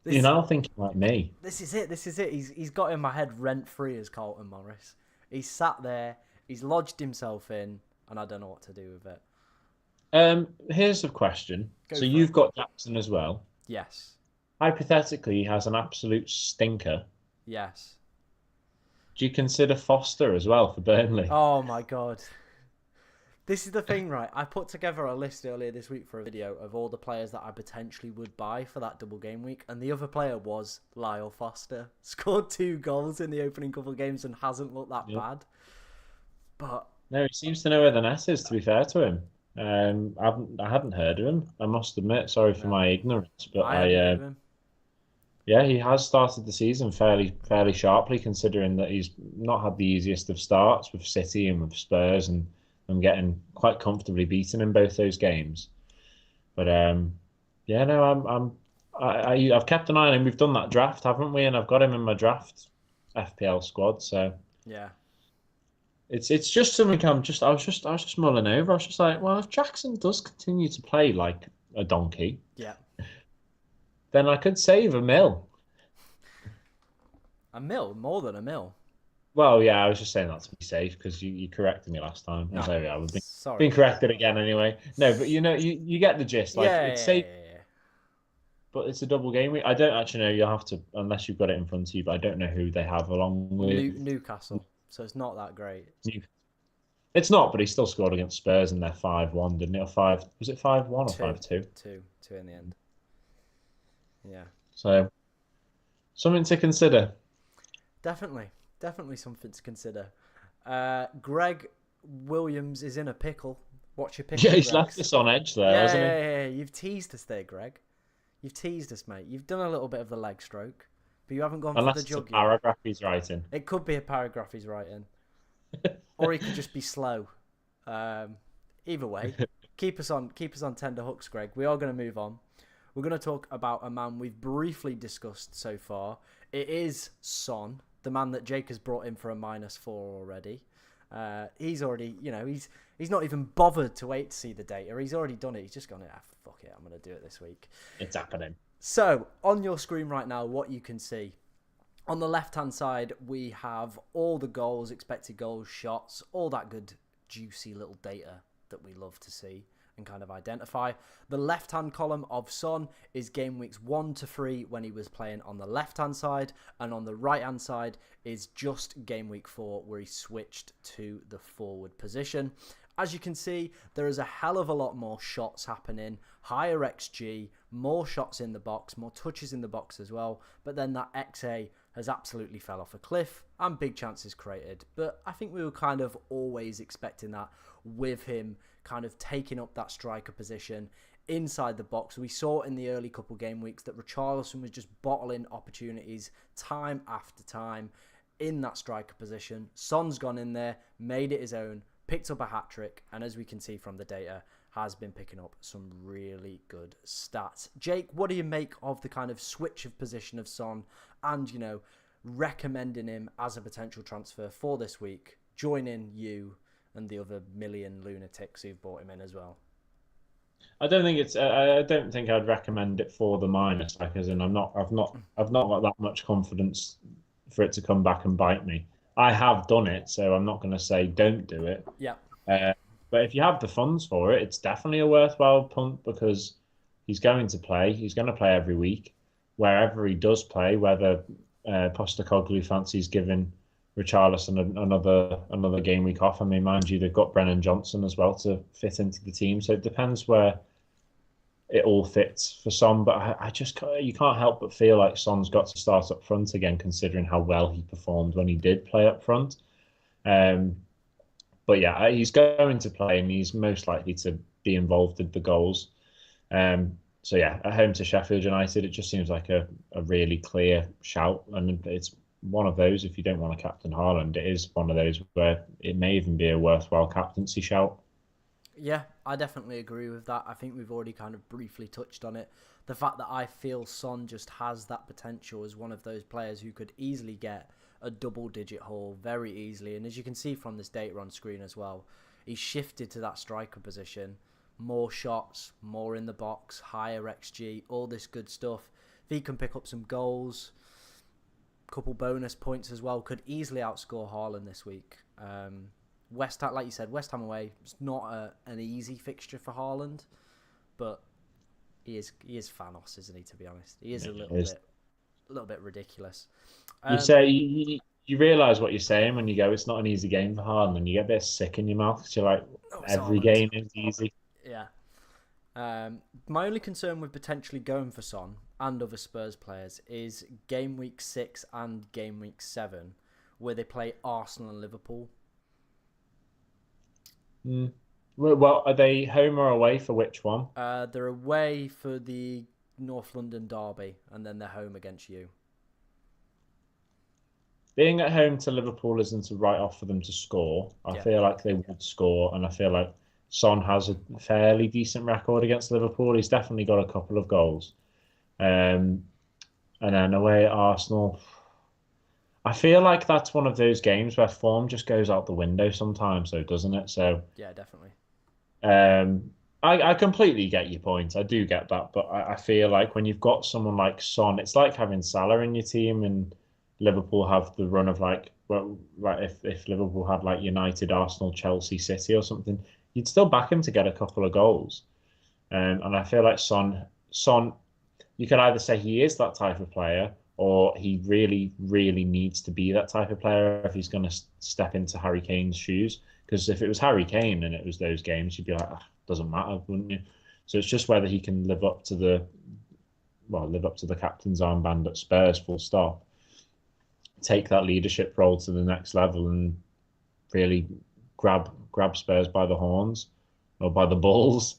You're now thinking like me. This is it. He's got in my head rent free as Carlton Morris. He's sat there, he's lodged himself in, and I don't know what to do with it. Here's a question. So you've got Jackson as well. Yes. Hypothetically, he has an absolute stinker. Yes. Do you consider Foster as well for Burnley? Oh my God. This is the thing, right? I put together a list earlier this week for a video of all the players that I potentially would buy for that double game week, and the other player was Lyle Foster. Scored 2 goals in the opening couple of games and hasn't looked that bad. But no, he seems to know where the net is, to be fair to him. I hadn't heard of him. I must admit, sorry for my ignorance, but he has started the season fairly sharply, considering that he's not had the easiest of starts with City and with Spurs, and I'm getting quite comfortably beaten in both those games. But I've kept an eye on him. We've done that draft, haven't we? And I've got him in my draft FPL squad. So yeah. It's just something I was just mulling over. I was just like, well, if Jackson does continue to play like a donkey, then I could save £1 million. £1 million? More than £1 million? Well, yeah, I was just saying that to be safe because you corrected me last time. No. So yeah, we've been corrected again anyway. No, but you get the gist. Like it's safe, but it's a double game week. I don't actually know. You'll have to, unless you've got it in front of you. But I don't know who they have along with Newcastle. So it's not that great. It's not, but he still scored against Spurs and they're 5-1, didn't it? Or 5? Was it 5-1 or 5-2? 2 in the end. Yeah. So something to consider. Definitely something to consider. Greg Williams is in a pickle. Watch your pickle. Yeah, he's left us on edge there, hasn't he? Yeah. You've teased us there, Greg. You've teased us, mate. You've done a little bit of the leg stroke, but you haven't gone for the jug. Unless it's a paragraph he's writing. It could be a paragraph he's writing. Or he could just be slow. Either way, keep us on tender hooks, Greg. We are going to move on. We're going to talk about a man we've briefly discussed so far. It is Son, the man that Jake has brought in for a -4 already. He's already, he's not even bothered to wait to see the data. He's already done it. He's just gone, fuck it, I'm going to do it this week. It's happening. So, on your screen right now, what you can see. On the left-hand side, we have all the goals, expected goals, shots, all that good, juicy little data that we love to see and kind of identify. The left-hand column of Son is game weeks 1 to 3 when he was playing on the left-hand side, and on the right-hand side is just game week 4 where he switched to the forward position. As you can see, there is a hell of a lot more shots happening, higher XG, more shots in the box, more touches in the box as well. But then that XA has absolutely fell off a cliff and big chances created. But I think we were kind of always expecting that with him kind of taking up that striker position inside the box. We saw in the early couple game weeks that Richarlison was just bottling opportunities time after time in that striker position. Son's gone in there, made it his own, picked up a hat-trick, and as we can see from the data, has been picking up some really good stats. Jake, what do you make of the kind of switch of position of Son and, you know, recommending him as a potential transfer for this week, joining you and the other million lunatics who've bought him in as well? I don't think it's. I don't think I'd recommend it for the minus. Like, as in, I've not got that much confidence for it to come back and bite me. I have done it, so I'm not going to say don't do it. Yeah. But if you have the funds for it, it's definitely a worthwhile punt because he's going to play. He's going to play every week, wherever he does play. Whether Postecoglou fancies giving Richarlison another game week off. I mean, mind you, they've got Brennan Johnson as well to fit into the team, so it depends where it all fits for Son. But I just you can't help but feel like Son's got to start up front again, considering how well he performed when he did play up front. But yeah, he's going to play and he's most likely to be involved in the goals. So yeah, at home to Sheffield United, it just seems like a really clear shout, and it's one of those. If you don't want to captain Haaland, it is one of those where it may even be a worthwhile captaincy shout. Yeah, I definitely agree with that. I think we've already kind of briefly touched on it. The fact that I feel Son just has that potential as one of those players who could easily get a double-digit haul very easily. And as you can see from this data on screen as well, he's shifted to that striker position. More shots, more in the box, higher XG, all this good stuff. If he can pick up some goals, couple bonus points as well, could easily outscore Haaland this week. West Ham, like you said, West Ham away, it's not an easy fixture for Haaland, but he is Thanos, isn't he? To be honest, he is a little bit ridiculous. You say you realise what you're saying when you go, it's not an easy game for Haaland, and you get a bit sick in your mouth because you're like, every game is easy. Yeah. My only concern with potentially going for Son and other Spurs players is game week 6 and game week 7, where they play Arsenal and Liverpool. Well, are they home or away for which one? They're away for the North London derby, and then they're home against you. Being at home to Liverpool isn't a write-off for them to score. I feel like they would score, and I feel like Son has a fairly decent record against Liverpool. He's definitely got a couple of goals. And then away at Arsenal, I feel like that's one of those games where form just goes out the window sometimes, though, doesn't it? So yeah, definitely. I completely get your point. I do get that, but I feel like when you've got someone like Son, it's like having Salah in your team, and Liverpool have the run of like if Liverpool had like United, Arsenal, Chelsea, City, or something, you'd still back him to get a couple of goals. And I feel like Son, you could either say he is that type of player, or he really, really needs to be that type of player if he's going to step into Harry Kane's shoes. Because if it was Harry Kane and it was those games, you'd be like, doesn't matter, wouldn't you? So it's just whether he can live up to the captain's armband at Spurs, full stop. Take that leadership role to the next level and really grab Spurs by the horns or by the balls,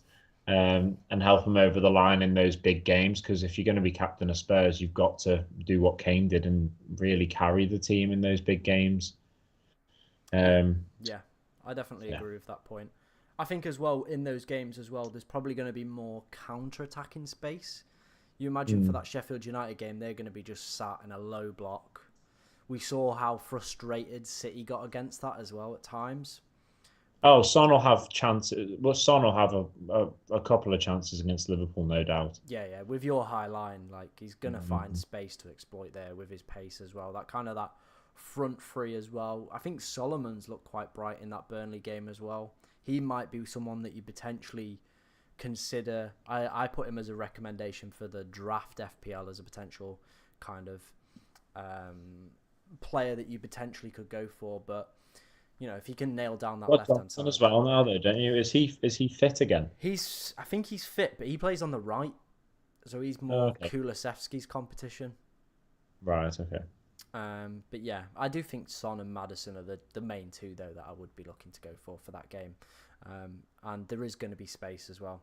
and help them over the line in those big games. Because if you're going to be captain of Spurs, you've got to do what Kane did and really carry the team in those big games. Yeah, I definitely agree with that point. I think as well, in those games as well, there's probably going to be more counter-attacking space. You imagine for that Sheffield United game, they're going to be just sat in a low block. We saw how frustrated City got against that as well at times. Oh, Son will have chances. Well, Son will have a couple of chances against Liverpool, no doubt. Yeah. With your high line, like he's gonna find space to exploit there with his pace as well. That front three as well. I think Solomon's looked quite bright in that Burnley game as well. He might be someone that you potentially consider. I put him as a recommendation for the draft FPL as a potential kind of player that you potentially could go for, but You know, if he can nail down that Got left-hand Johnson side. as well now, though, don't you? Is he fit again? I think he's fit, but he plays on the right, so he's more Okay. Kulusevski's competition. Right. Okay. But yeah, I do think Son and Maddison are the main two though that I would be looking to go for that game. And there is going to be space as well.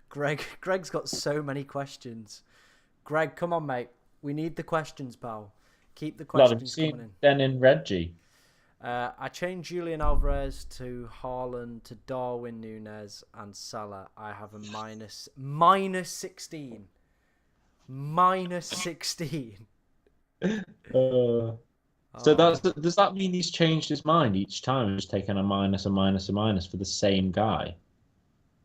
Greg's got so many questions. Greg, come on, mate. We need the questions, pal. Keep the questions coming in. Then in Reggie. I changed Julian Alvarez to Haaland to Darwin Núñez and Salah. I have a minus 16. Minus 16. So does that mean he's changed his mind each time? He's taken a minus, a minus, a minus for the same guy?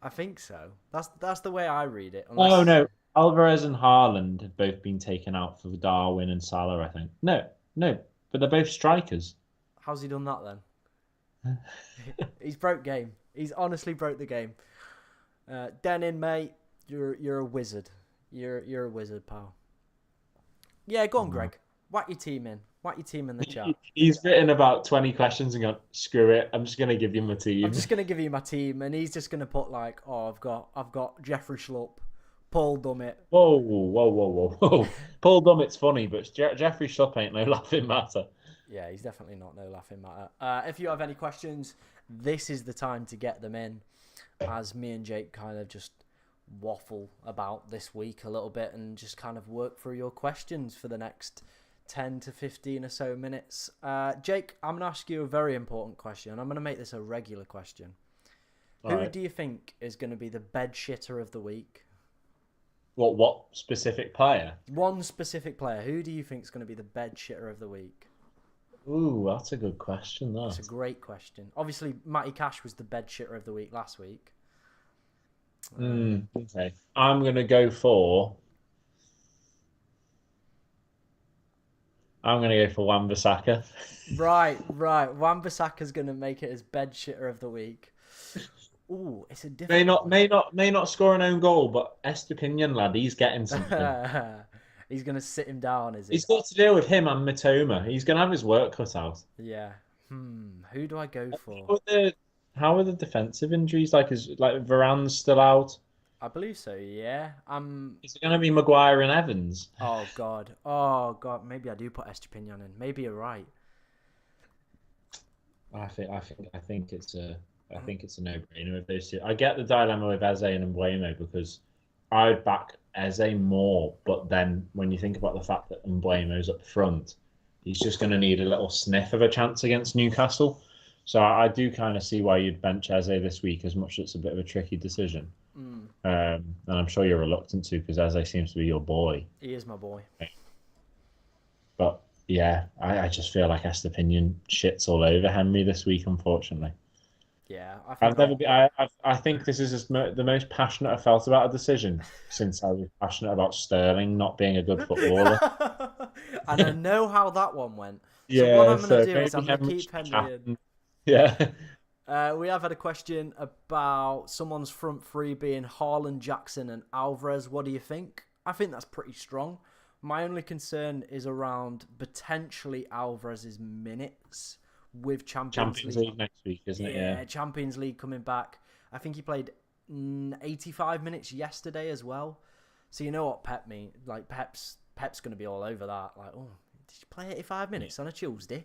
I think so. That's the way I read it. Oh no, Alvarez and Haaland have both been taken out for Darwin and Salah. I think no, but they're both strikers. How's he done that then? He's broke game. He's honestly broke the game. Denin, mate, you're a wizard. You're a wizard, pal. Yeah, go on, Greg. Whack your team in. Whack your team in the chat. He's written about 20 questions and gone, screw it. I'm just gonna give you my team. I'm just gonna give you my team, and he's just gonna put like, oh, I've got Jeffrey Schlupp, Paul Dummett. Whoa. Paul Dummett's funny, but Jeffrey Schlupp ain't no laughing matter. Yeah, he's definitely not no laughing matter. If you have any questions, this is the time to get them in, as me and Jake kind of just waffle about this week a little bit and just kind of work through your questions for the next 10 to 15 or so minutes. Jake, I'm going to ask you a very important question. I'm going to make this a regular question. Who do you think is going to be the bed shitter of the week? What specific player? One specific player. Who do you think is going to be the bed shitter of the week? Ooh, that's a good question. That's a great question. Obviously, Matty Cash was the bed shitter of the week last week. Okay. I'm going to go for Wan-Bissaka. Right. Wan-Bissaka's going to make it as bed shitter of the week. Ooh, it's a different may not score an own goal, but Estepinian lad, he's getting something. He's going to sit him down, is he? He's got to deal with him and Mitoma. He's going to have his work cut out. Yeah. Who do I go for? How are the defensive injuries? Like Varane's still out? I believe so, yeah. Is it going to be Maguire and Evans? Oh God. Maybe I do put Estepinian in. Maybe you're right. I think it's a no-brainer with those two. I get the dilemma with Eze and Mbeumo because I would back Eze more, but then when you think about the fact that Mbeumo's up front, he's just going to need a little sniff of a chance against Newcastle. So I do kind of see why you'd bench Eze this week, as much as it's a bit of a tricky decision. And I'm sure you're reluctant to because Eze seems to be your boy. He is my boy. But yeah, I just feel like Estepinian shits all over Henry this week, unfortunately. Yeah, I think this is the most passionate I've felt about a decision since I was passionate about Sterling not being a good footballer. And I know how that one went. So yeah, what I'm going to do is I'm going to keep Henry in. Yeah. We have had a question about someone's front three being Haaland, Jackson, and Alvarez. What do you think? I think that's pretty strong. My only concern is around potentially Alvarez's minutes with Champions League next week, isn't it? Yeah, Champions League coming back. I think he played 85 minutes yesterday as well. So you know what Pep mean? Like Pep's going to be all over that. Like, oh, did you play 85 minutes on a Tuesday?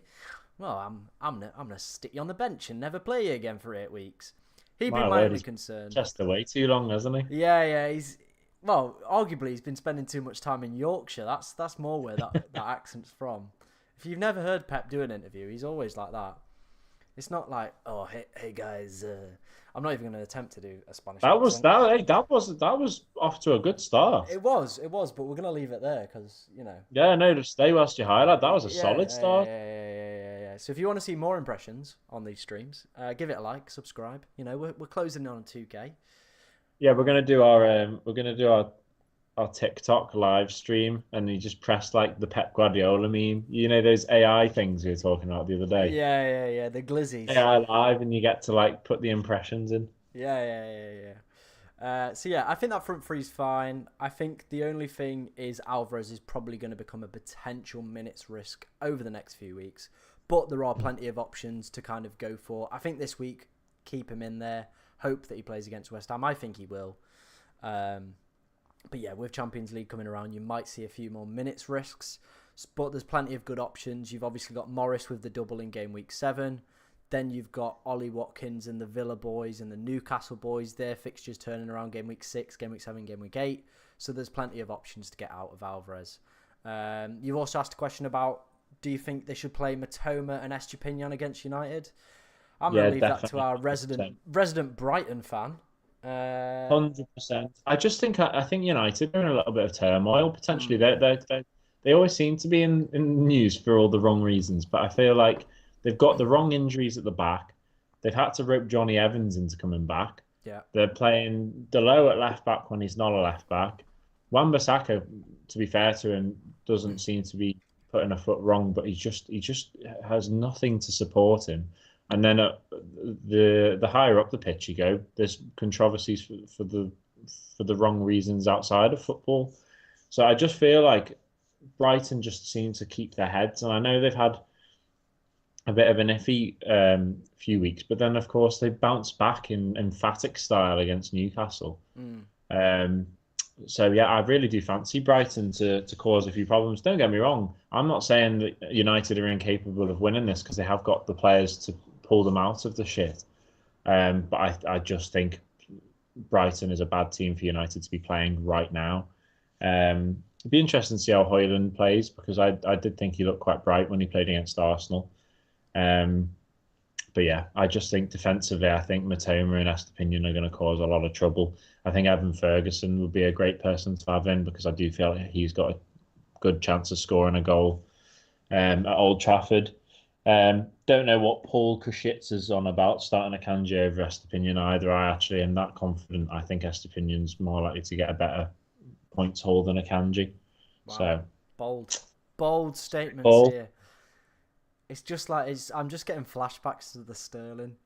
Well, I'm gonna stick you on the bench and never play you again for 8 weeks. He'd be my only concern. Just way too long, hasn't he? Yeah. Arguably he's been spending too much time in Yorkshire. That's more where that accent's from. If you've never heard Pep do an interview, he's always like that. It's not like, oh, hey guys. I'm not even going to attempt to do a Spanish accent. That was off to a good start. It was, but we're going to leave it there because, you know. Yeah, no, just stay whilst you highlight. That was a solid start. Yeah. So if you want to see more impressions on these streams, give it a like, subscribe. You know, we're closing on 2K. Yeah, we're gonna do our TikTok live stream, and you just press like the Pep Guardiola meme. You know those AI things we were talking about the other day. Yeah. The glizzies. AI live, and you get to like put the impressions in. Yeah. So yeah, I think that front three's fine. I think the only thing is Alvarez is probably going to become a potential minutes risk over the next few weeks. But there are plenty of options to kind of go for. I think this week, keep him in there. Hope that he plays against West Ham. I think he will. But yeah, with Champions League coming around, you might see a few more minutes risks. But there's plenty of good options. You've obviously got Morris with the double in game week 7. Then you've got Ollie Watkins and the Villa boys and the Newcastle boys. Their fixtures turning around game week 6, game week 7, game week 8. So there's plenty of options to get out of Alvarez. You've also asked a question about, do you think they should play Matoma and Estupinian against United? I'm going to leave that to our resident Brighton fan. 100%. I think United are in a little bit of turmoil potentially. They always seem to be in the news for all the wrong reasons, but I feel like they've got the wrong injuries at the back. They've had to rope Johnny Evans into coming back. Yeah. They're playing Delo at left back when he's not a left back. Wan-Bissaka, to be fair to him, doesn't seem to be putting a foot wrong, but he just has nothing to support him. And then the higher up the pitch you go, there's controversies for the wrong reasons outside of football. So I just feel like Brighton just seem to keep their heads, and I know they've had a bit of an iffy few weeks, but then of course they bounced back in emphatic style against Newcastle. So yeah, I really do fancy Brighton to cause a few problems. Don't get me wrong, I'm not saying that United are incapable of winning this, because they have got the players to pull them out of the shit. But I just think Brighton is a bad team for United to be playing right now. It'd be interesting to see how Højlund plays, because I did think he looked quite bright when he played against Arsenal. But yeah, I just think defensively, I think Matoma and Estepinian are going to cause a lot of trouble. I think Evan Ferguson would be a great person to have in, because I do feel like he's got a good chance of scoring a goal at Old Trafford. Don't know what Paul Krushitz is on about starting Akanji over Estepinian either. I actually am that confident. I think Estepinian's more likely to get a better points haul than Akanji. Wow. So bold statements here. It's just like I'm just getting flashbacks to the Sterling.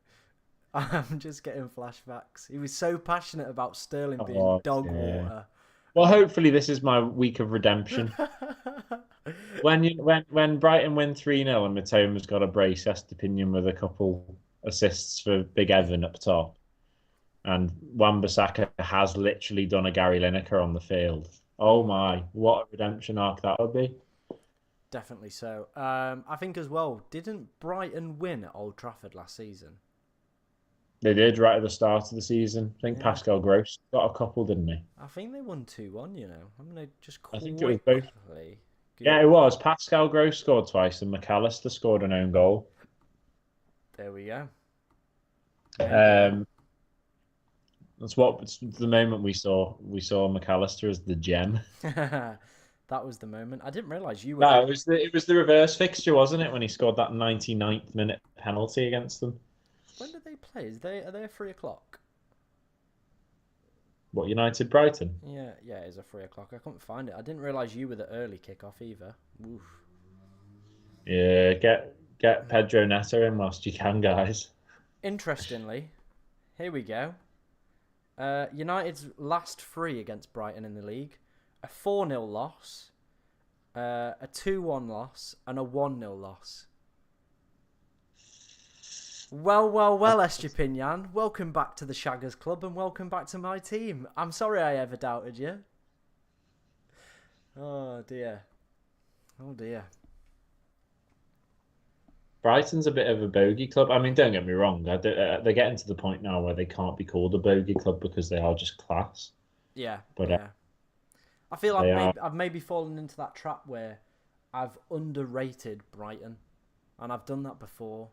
I'm just getting flashbacks. He was so passionate about Sterling being dog water. Well, hopefully this is my week of redemption. When Brighton win 3-0 and Matoma's got a brace Estepinian with a couple assists for Big Evan up top, and Wan-Bissaka has literally done a Gary Lineker on the field. Oh my, what a redemption arc that would be. Definitely so. I think as well, didn't Brighton win at Old Trafford last season? They did right at the start of the season. I think Pascal Gross got a couple, didn't he? I think they won 2-1, you know. I'm going to just quickly... I think it was both. Yeah, it was. Pascal Gross scored twice and McAllister scored an own goal. There we go. That's the moment we saw McAllister as the gem. That was the moment. I didn't realise you were... No, it was the reverse fixture, wasn't it, when he scored that 99th minute penalty against them? When did they play? Are they 3 o'clock? What, United Brighton? Yeah, it is a 3 o'clock. I couldn't find it. I didn't realise you were the early kickoff either. Oof. Yeah, get Pedro Neto in whilst you can, guys. Interestingly, here we go. United's last 3 against Brighton in the league. A 4-0 loss, a 2-1 loss, and a 1-0 loss. Well, Estupinian. Welcome back to the Shaggers Club and welcome back to my team. I'm sorry I ever doubted you. Oh, dear. Brighton's a bit of a bogey club. I mean, don't get me wrong. They're getting to the point now where they can't be called a bogey club because they are just class. Yeah, but yeah. I feel I've maybe fallen into that trap where I've underrated Brighton, and I've done that before.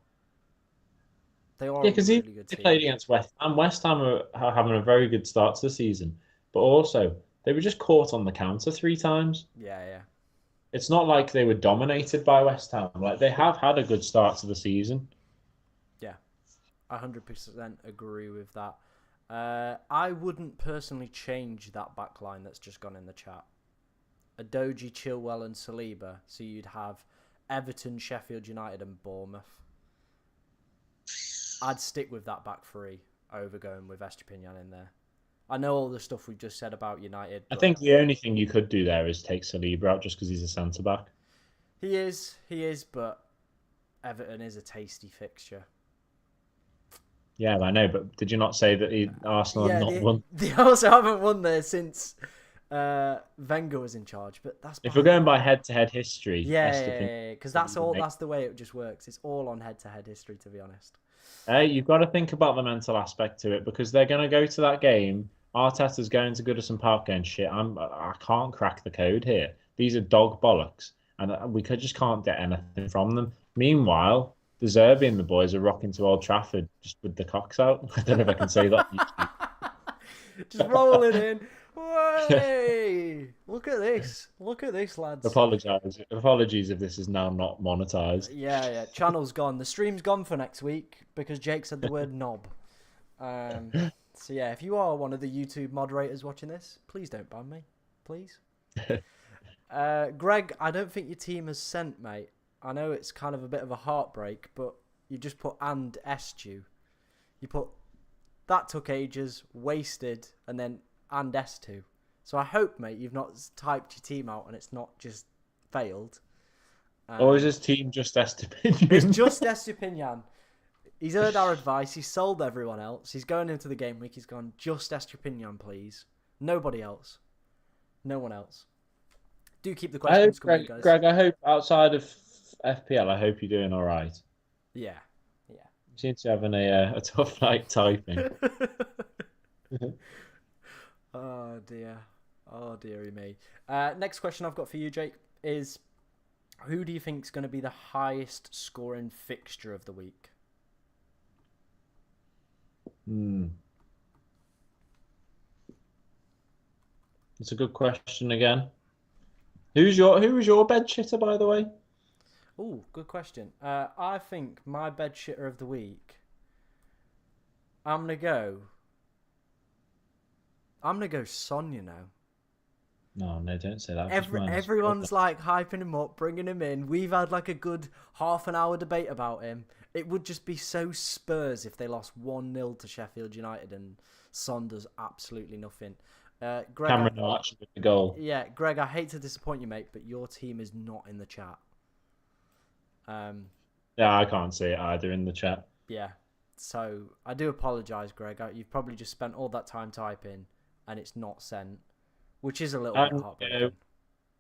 They are because a really good team. They played against West Ham. West Ham are having a very good start to the season, but also they were just caught on the counter 3 times. Yeah. It's not like they were dominated by West Ham. Like, they have had a good start to the season. Yeah, 100% agree with that. I wouldn't personally change that back line that's just gone in the chat. Adoji, Chilwell and Saliba. So you'd have Everton, Sheffield United and Bournemouth. I'd stick with that back 3 over going with Estupinian in there. I know all the stuff we've just said about United. I But think the only thing you could do there is take Saliba out just because he's a centre back. he is, but Everton is a tasty fixture. Yeah, I know, but did you not say that Arsenal have not won? They also haven't won there since Wenger was in charge. But that's If we're going by head-to-head history, because that's all. That's the way it just works. It's all on head-to-head history, to be honest. You've got to think about the mental aspect to it because they're going to go to that game. Arteta's going to Goodison Park going shit. I can't crack the code here. These are dog bollocks, and just can't get anything from them. Meanwhile, the Zerbi and the boys are rocking to Old Trafford just with the cocks out. I don't know if I can say that. Just rolling in. Way! Look at this, lads. Apologies if this is now not monetized. Yeah. Channel's gone. The stream's gone for next week because Jake said the word knob. So yeah, if you are one of the YouTube moderators watching this, please don't ban me, please. Greg, I don't think your team has sent, mate. I know it's kind of a bit of a heartbreak, but you just put and S2. You put that took ages, wasted, and then and S2. So I hope, mate, you've not typed your team out and it's not just failed. Or is his team just Estepinian? It's just Estepinian. He's heard our advice. He's sold everyone else. He's going into the game week. He's gone, just Estepinian, please. Nobody else. No one else. Do keep the questions coming, guys. Greg, I hope outside of FPL, I hope you're doing all right. Yeah. You seem to be having a tough night typing. Oh, dearie me. Next question I've got for you, Jake, is who do you think is going to be the highest scoring fixture of the week? It's a good question again. Who was your bed shitter, by the way? Oh, good question. I think my bed shitter of the week, I'm gonna go Son, you know. No, don't say that. Everyone's like hyping him up, bringing him in. We've had like a good half an hour debate about him. It would just be so Spurs if they lost 1-0 to Sheffield United and Son does absolutely nothing. Greg, Cameron Archer with the goal. Yeah, Greg, I hate to disappoint you, mate, but your team is not in the chat. Yeah, I can't see it either in the chat. Yeah, so I do apologise, Greg. You've probably just spent all that time typing and it's not sent, which is a little bit heartbreaking.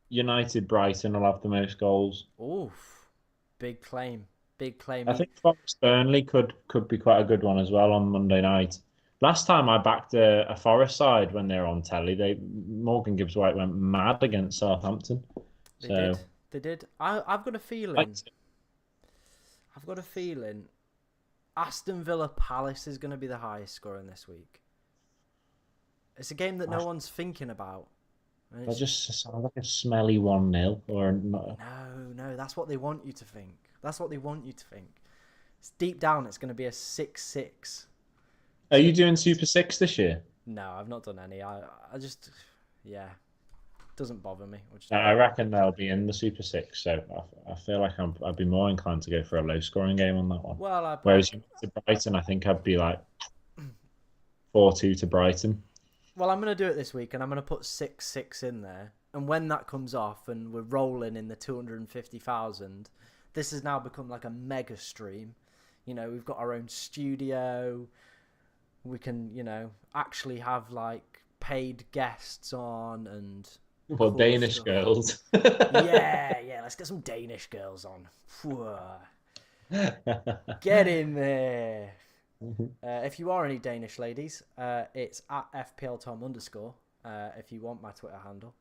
United Brighton will have the most goals. Oof, big claim. I think Forest Burnley could be quite a good one as well on Monday night. Last time I backed a Forest side when they were on telly, Morgan Gibbs-White went mad against Southampton. They did. I've got a feeling. Aston Villa Palace is going to be the highest scoring this week. It's a game that no one's thinking about. That just sounds like a smelly 1-0 or not. No, that's what they want you to think. It's deep down, it's going to be a 6-6. Are you doing Super 6 this year? No, I've not done any. I just, it doesn't bother me. I reckon they'll be in the Super 6, so I feel like I'd be more inclined to go for a low-scoring game on that one. Well, whereas to Brighton, I think I'd be like 4-2 to Brighton. Well, I'm going to do it this week, and I'm going to put 6-6 in there. And when that comes off and we're rolling in the 250,000, this has now become like a mega stream. You know, we've got our own studio. We can, actually have like paid guests on and... Well, cool Danish stuff. Girls. yeah, let's get some Danish girls on. Get in there. If you are any Danish ladies, it's at FPLTom_. If you want my Twitter handle,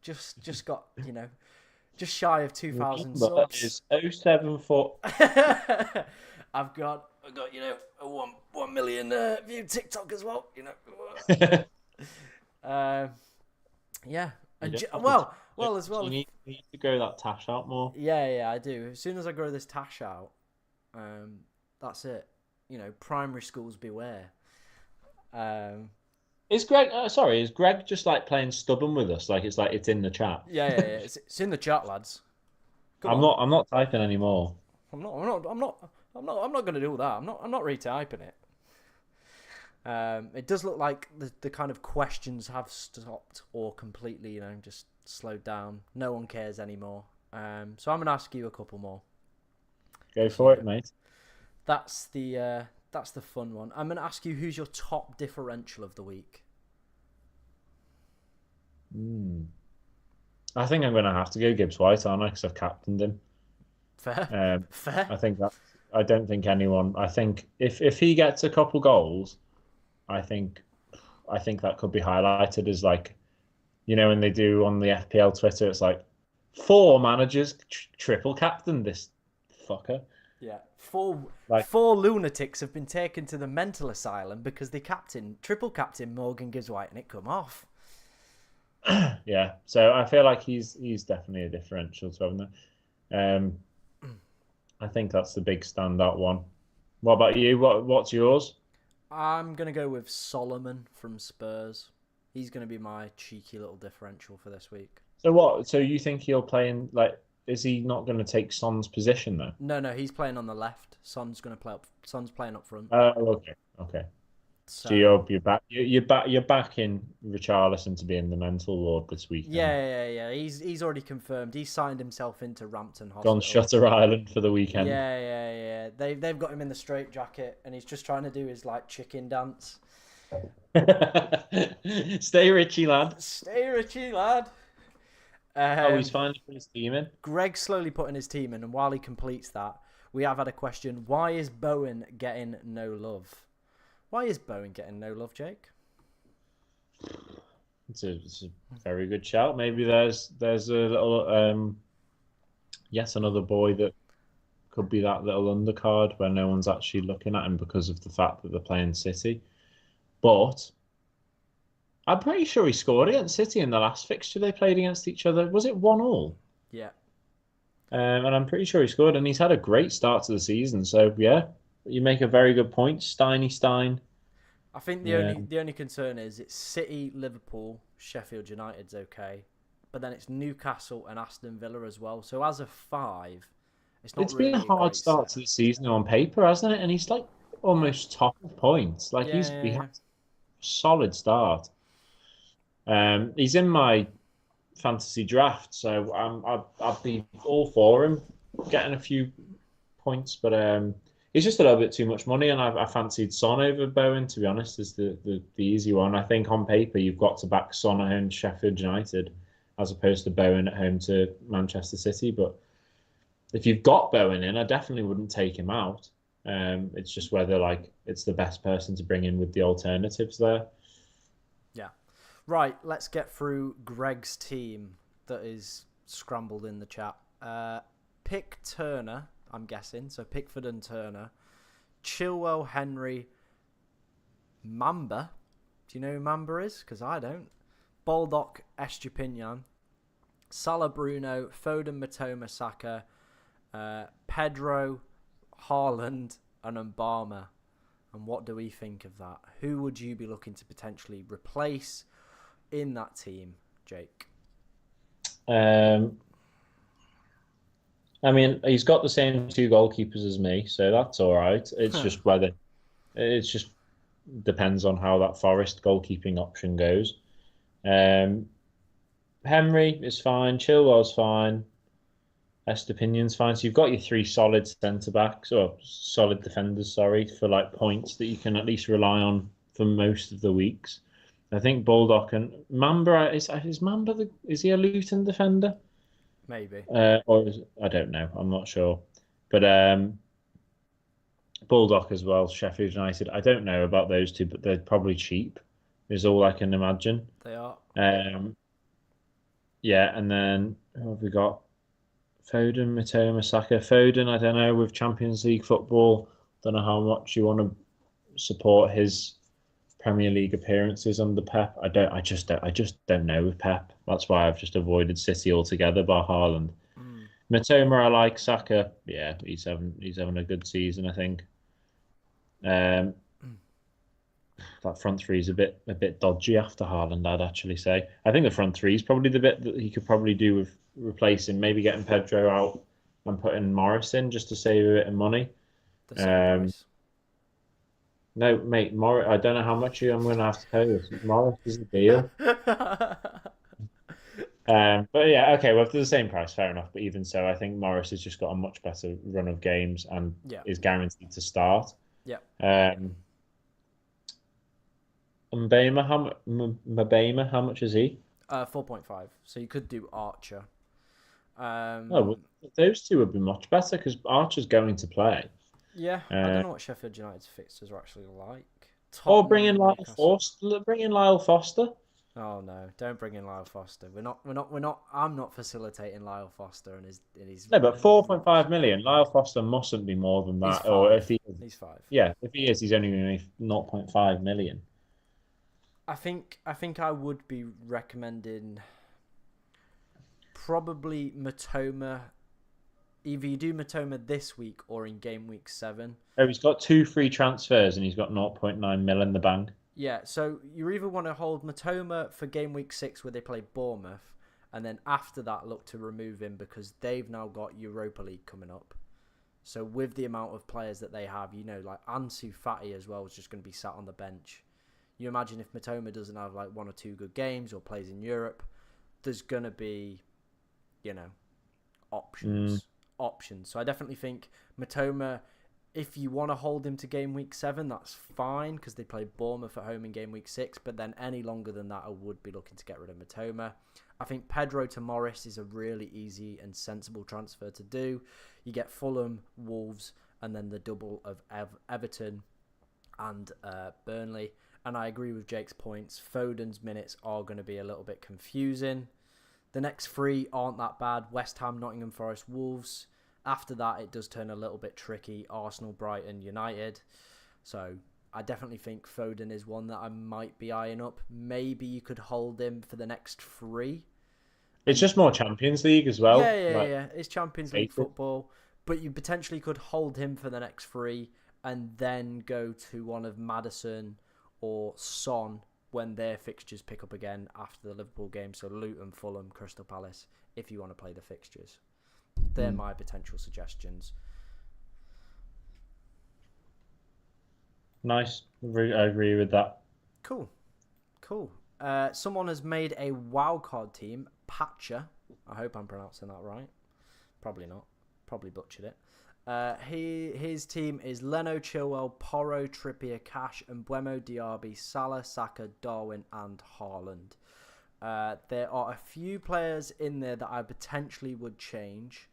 just got just shy of 2,000 subs. Is 074. I've got a 1 million view TikTok as well. Yeah. And as well. You need to grow that tash out more. Yeah, I do. As soon as I grow this tash out, that's it. Primary schools beware. Is Greg just like playing stubborn with us? Like it's in the chat. Yeah. It's in the chat, lads. I'm not typing anymore. I'm not going to do that. I'm not retyping it. It does look like the kind of questions have stopped or completely, just slowed down. No one cares anymore. So I'm going to ask you a couple more. Go for it, mate. That's the fun one. I'm going to ask you, who's your top differential of the week? I think I'm going to have to go Gibbs White, aren't I? Because I've captained him. Fair. Fair. I don't think anyone. I think if he gets a couple goals, I think that could be highlighted as like, when they do on the FPL Twitter, it's like 4 managers triple captain this fucker. Yeah, four lunatics have been taken to the mental asylum because they triple captain Morgan Gibbs White, and it come off. Yeah, so I feel like he's definitely a differential to having that. I think that's the big standout one. What about you? What's yours? I'm gonna go with Solomon from Spurs. He's gonna be my cheeky little differential for this week. So what? So you think he'll play in like? Is he not going to take Son's position though? No, he's playing on the left. Son's playing up front. Okay. So you're back. You're back in Richarlison to being the mental lord this week. Yeah. He's already confirmed. He's signed himself into Rampton Hospital. Gone Shutter Island for the weekend. Yeah. They've got him in the straitjacket, and he's just trying to do his like chicken dance. Stay Richie, lad. Stay Richie, lad. He's finally put his team in. Greg's slowly putting his team in, and while he completes that, we have had a question: why is Bowen getting no love? Why is Bowen getting no love, Jake? It's a very good shout. Maybe there's a little yet another boy that could be that little undercard where no one's actually looking at him because of the fact that they're playing City. But I'm pretty sure he scored against City in the last fixture they played against each other. Was it 1-1? Yeah. And I'm pretty sure he scored, and he's had a great start to the season. So yeah, you make a very good point, Stein. I think the only concern is it's City, Liverpool, Sheffield United's okay, but then it's Newcastle and Aston Villa as well. So as a 5, it's been a hard start to the season on paper, hasn't it? And he's like almost top of points. Like he had a solid start. He's in my fantasy draft, so I'd be all for him getting a few points, but he's just a little bit too much money, and I fancied Son over Bowen, to be honest, is the easy one. I think on paper you've got to back Son at home to Sheffield United as opposed to Bowen at home to Manchester City, but if you've got Bowen in, I definitely wouldn't take him out. It's just whether like it's the best person to bring in with the alternatives there. Yeah. Right, let's get through Greg's team that is scrambled in the chat. Pick Turner, I'm guessing. So Pickford and Turner. Chilwell, Henry, Mamba. Do you know who Mamba is? Because I don't. Baldock, Estupinian. Salah, Bruno, Foden, Matoma, Saka, Pedro, Haaland, and Mbama. And what do we think of that? Who would you be looking to potentially replace in that team, Jake? I mean, he's got the same 2 goalkeepers as me, so that's all right. It's just depends on how that Forest goalkeeping option goes. Henry is fine. Chilwell's fine. Estupinian's fine. So you've got your 3 solid centre-backs, or solid defenders, sorry, for like points that you can at least rely on for most of the weeks. I think Baldock and Mamba, is Mamba, is he a Luton defender? Maybe. Or I don't know. I'm not sure. But Baldock as well, Sheffield United. I don't know about those 2, but they're probably cheap, is all I can imagine. They are. Yeah, and then who have we got? Foden, Matoma, Saka. Foden, I don't know, with Champions League football, don't know how much you want to support his Premier League appearances under Pep. I just don't know with Pep. That's why I've just avoided City altogether by Haaland. Matoma I like. Saka, yeah, he's having a good season, I think. That front 3 is a bit dodgy after Haaland, I'd actually say. I think the front 3 is probably the bit that he could probably do with replacing, maybe getting Pedro out and putting Morris in just to save a bit of money. No, mate, Morris. I don't know how much I'm going to have to tell you. Morris is the deal. But yeah, okay. Well, if they're the same price, fair enough. But even so, I think Morris has just got a much better run of games and Yeah, is guaranteed to start. yeah. Um, Mbema, how much is he? 4.5. So you could do Archer. Oh, well, those two would be much better because Archer's going to play. Yeah, I don't Uh, know what Sheffield United's fixtures are actually like. or bring in Tottenham, Lyle Newcastle. Foster. Bring in Lyle Foster. Oh no! Don't bring in Lyle Foster. We're not. I'm not facilitating Lyle Foster and his No, but rubbish. 4.5 million. Lyle Foster mustn't be more than He's that. Or five. if he is, He's five. yeah, if he is, he's only going to be 0.5 million. I think I would be recommending probably Matoma. Either you do Matoma this week or in game week 7. Oh, he's got 2 free transfers and he's got 0.9 mil in the bank. Yeah, so you either want to hold Matoma for game week 6 where they play Bournemouth, and then after that look to remove him because they've now got Europa League coming up. So with the amount of players that they have, like Ansu Fati as well is just going to be sat on the bench. You imagine if Matoma doesn't have like 1 or 2 good games or plays in Europe, there's going to be, you know, Mm. options. So I definitely think Matoma, if you want to hold him to game week 7, that's fine because they play Bournemouth at home in game week 6. But then any longer than that, I would be looking to get rid of Matoma. I think Pedro to Morris is a really easy and sensible transfer to do. You get Fulham, Wolves, and then the double of Everton and Burnley. And I agree with Jake's points. Foden's minutes are going to be a little bit confusing. The next 3 aren't that bad. West Ham, Nottingham Forest, Wolves. After that, it does turn a little bit tricky. Arsenal, Brighton, United. So I definitely think Foden is one that I might be eyeing up. Maybe you could hold him for the next 3. It's And just more Champions League as yeah, well. yeah, Like, yeah. It's Champions League basic. football. But you potentially could hold him for the next 3 and then go to one of Maddison or Son when their fixtures pick up again after the Liverpool game. So Luton, Fulham, Crystal Palace, if you want to play the fixtures. They're my potential suggestions. Nice. I agree with that. Cool. Someone has made a wildcard team, Patcher. I hope I'm pronouncing that right. Probably not. Probably butchered it. His team is Leno, Chilwell, Porro, Trippier, Cash, Mbeumo, Diaby, Salah, Saka, Darwin, and Haaland. There are a few players in there that I potentially would change.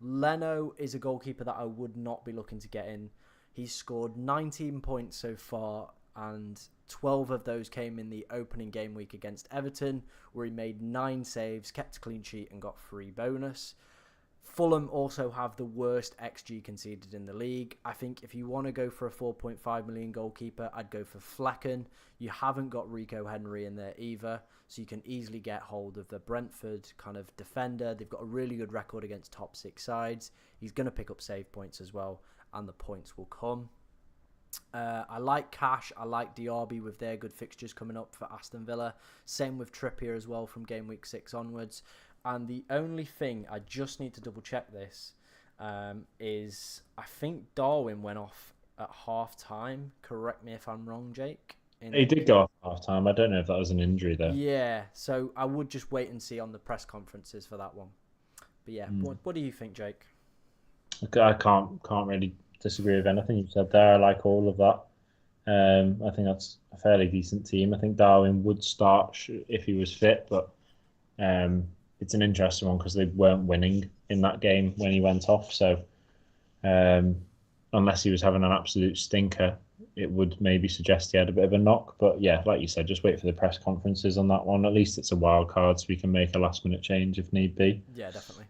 Leno is a goalkeeper that I would not be looking to get in. He's scored 19 points so far, and 12 of those came in the opening game week against Everton, where he made 9 saves, kept a clean sheet, and got 3 bonus. Fulham also have the worst XG conceded in the league. I think if you want to go for a 4.5 million goalkeeper, I'd go for Flecken. You haven't got Rico Henry in there either, so you can easily get hold of the Brentford kind of defender. They've got a really good record against top 6 sides. He's going to pick up save points as well, and the points will come. I like Cash. I like Diaby with their good fixtures coming up for Aston Villa. Same with Trippier as well from game week 6 onwards. And the only thing, I just need to double check this, is I think Darwin went off at half time. Correct me if I'm wrong, Jake. He did go off half time. I don't know if that was an injury though. Yeah, so I would just wait and see on the press conferences for that one. But yeah, what do you think, Jake? I can't really disagree with anything you've said there. I like all of that. I think that's a fairly decent team. I think Darwin would start if he was fit, but it's an interesting one because they weren't winning in that game when he went off. So unless he was having an absolute stinker, it would maybe suggest he had a bit of a knock. But yeah, like you said, just wait for the press conferences on that one. At least it's a wild card, so we can make a last minute change if need be. Yeah, definitely.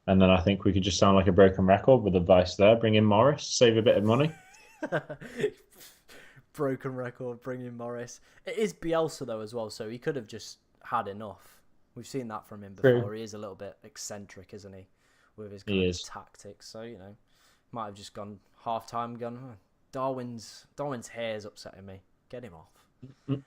And then I think we could just sound like a broken record with advice there. Bring in Morris, save a bit of money. Broken record, bring in Morris. It is Bielsa though as well, so he could have just had enough. We've seen that from him before. True. He is a little bit eccentric, isn't he, with his kind of tactics. So might have just gone half time, Darwin's hair's upsetting me. Get him off.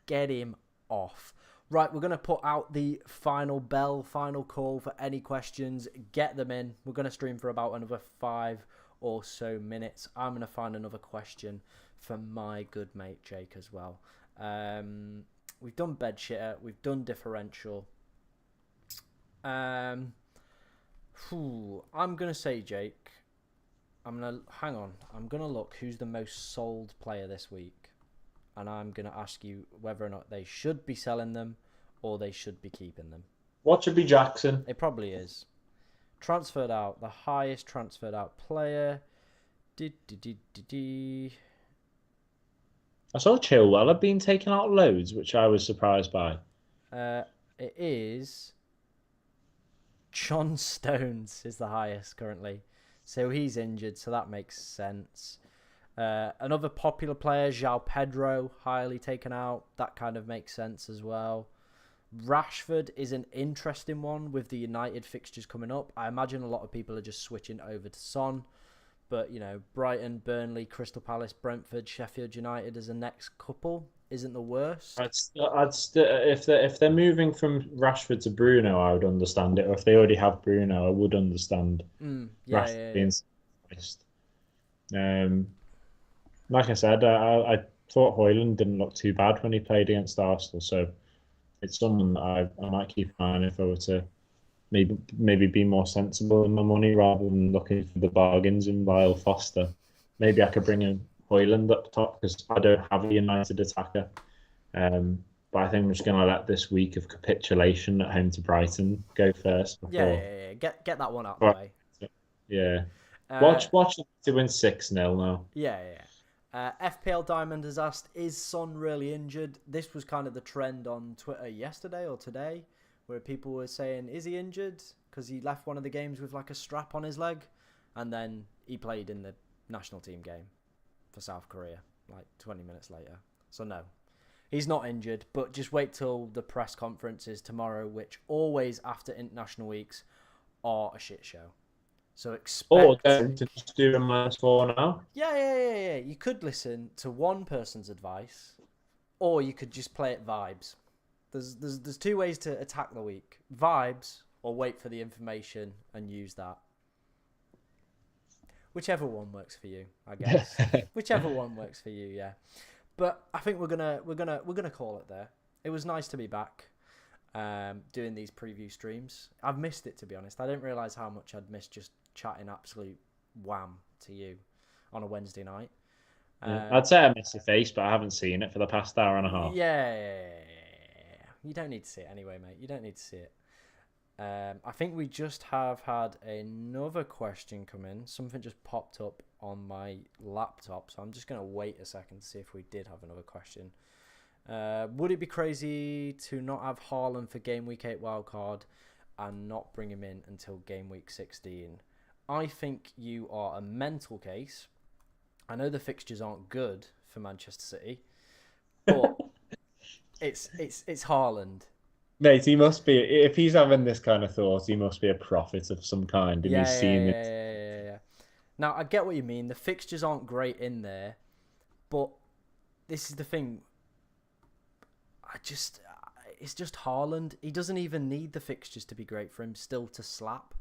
Get him off. Right, we're going to put out the final bell, final call for any questions. Get them in. We're going to stream for about another 5 or so minutes. I'm going to find another question for my good mate Jake as well. We've done bed shitter. We've done differential. I'm going to say, Jake, I'm going to look who's the most sold player this week. And I'm going to ask you whether or not they should be selling them or they should be keeping them. What should be Jackson? It probably is. Transferred out. The highest transferred out player. I saw Chilwell had been taken out loads, which I was surprised by. It is... John Stones is the highest currently. So he's injured, so that makes sense. Another popular player, João Pedro, highly taken out. That kind of makes sense as well. Rashford is an interesting one with the United fixtures coming up. I imagine a lot of people are just switching over to Son. But, you know, Brighton, Burnley, Crystal Palace, Brentford, Sheffield United as a next couple isn't the worst. If they're moving from Rashford to Bruno, I would understand it. Or if they already have Bruno, I would understand Rashford being first. Like I said, I thought Højlund didn't look too bad when he played against Arsenal, so it's someone that I might keep an eye on if I were to maybe be more sensible in my money rather than looking for the bargains in Lyle Foster. Maybe I could bring in Højlund up top because I don't have a United attacker. But I think I'm just going to let this week of capitulation at home to Brighton go first. Yeah. Get that one out of the way. Yeah. Watch to win 6-0 now. Yeah. FPL Diamond has asked, is Son really injured? This was kind of the trend on Twitter yesterday or today, where people were saying, is he injured? Because he left one of the games with like a strap on his leg, and then he played in the national team game for South Korea, like 20 minutes later. So no, he's not injured, but just wait till the press conferences tomorrow, which always after international weeks are a shit show. So expect... Or to just do a -4 now. Yeah. You could listen to one person's advice, or you could just play it vibes. There's two ways to attack the week: vibes, or wait for the information and use that. Whichever one works for you, I guess. Whichever one works for you, yeah. But I think we're gonna call it there. It was nice to be back, doing these preview streams. I've missed it, to be honest. I didn't realise how much I'd missed just chatting absolute wham to you on a Wednesday night. I'd say I miss your face, but I haven't seen it for the past hour and a half. Yeah. You don't need to see it anyway, mate. You don't need to see it. I think we just have had another question come in. Something just popped up on my laptop, so I'm just going to wait a second to see if we did have another question. Would it be crazy to not have Haaland for Game Week 8 wildcard and not bring him in until Game Week 16? I think you are a mental case. I know the fixtures aren't good for Manchester City, but it's Haaland. Mate, he must be. If he's having this kind of thought, he must be a prophet of some kind, and he's seen it. Yeah. Now I get what you mean. The fixtures aren't great in there, but this is the thing. It's just Haaland. He doesn't even need the fixtures to be great for him still to slap.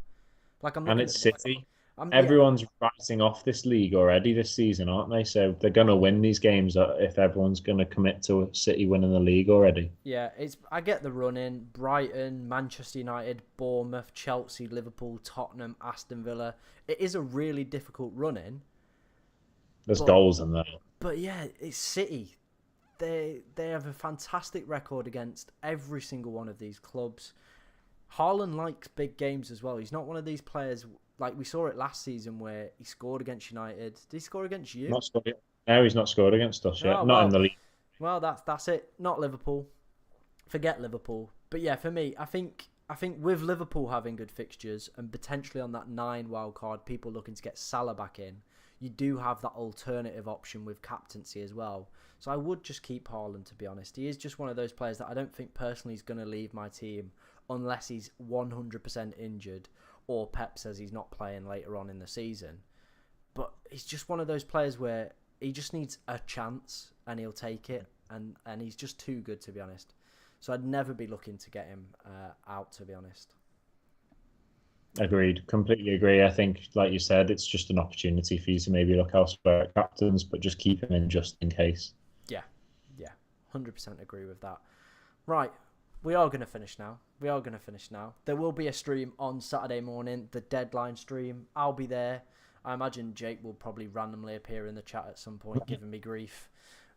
And it's City. Everyone's writing off this league already this season, aren't they? So they're going to win these games if everyone's going to commit to City winning the league already. Yeah, I get the run in. Brighton, Manchester United, Bournemouth, Chelsea, Liverpool, Tottenham, Aston Villa. It is a really difficult run in. There's goals in there. But yeah, it's City. They have a fantastic record against every single one of these clubs. Haaland likes big games as well. He's not one of these players, like we saw it last season where he scored against United. Did he score against you? No, he's not scored against us yet. Not in the league. Well, that's it. Not Liverpool. Forget Liverpool. But yeah, for me, I think with Liverpool having good fixtures and potentially on that 9 wild card, people looking to get Salah back in, you do have that alternative option with captaincy as well. So I would just keep Haaland, to be honest. He is just one of those players that I don't think personally is going to leave my team unless he's 100% injured or Pep says he's not playing later on in the season. But he's just one of those players where he just needs a chance and he'll take it. And he's just too good, to be honest. So I'd never be looking to get him out, to be honest. Agreed. Completely agree. I think, like you said, it's just an opportunity for you to maybe look elsewhere at captains, but just keep him in just in case. Yeah, yeah, 100% agree with that. Right, we are going to finish now. There will be a stream on Saturday morning, the deadline stream. I'll be there. I imagine Jake will probably randomly appear in the chat at some point, giving me grief,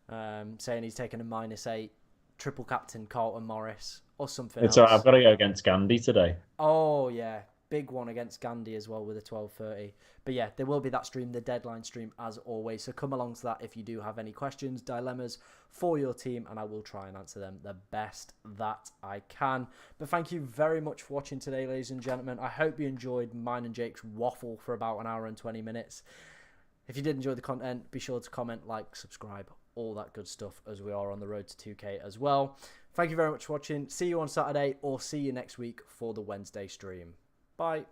saying he's taken a -8, triple captain Carlton Morris, or something It's all right. else. I've got to go against Gandhi today. Oh, yeah. Big one against Gandhi as well with a 12:30. But yeah, there will be that stream, the deadline stream, as always. So come along to that if you do have any questions, dilemmas for your team, and I will try and answer them the best that I can. But thank you very much for watching today, ladies and gentlemen. I hope you enjoyed mine and Jake's waffle for about an hour and 20 minutes. If you did enjoy the content, be sure to comment, like, subscribe, all that good stuff, as we are on the road to 2K as well. Thank you very much for watching. See you on Saturday, or see you next week for the Wednesday stream. Bye.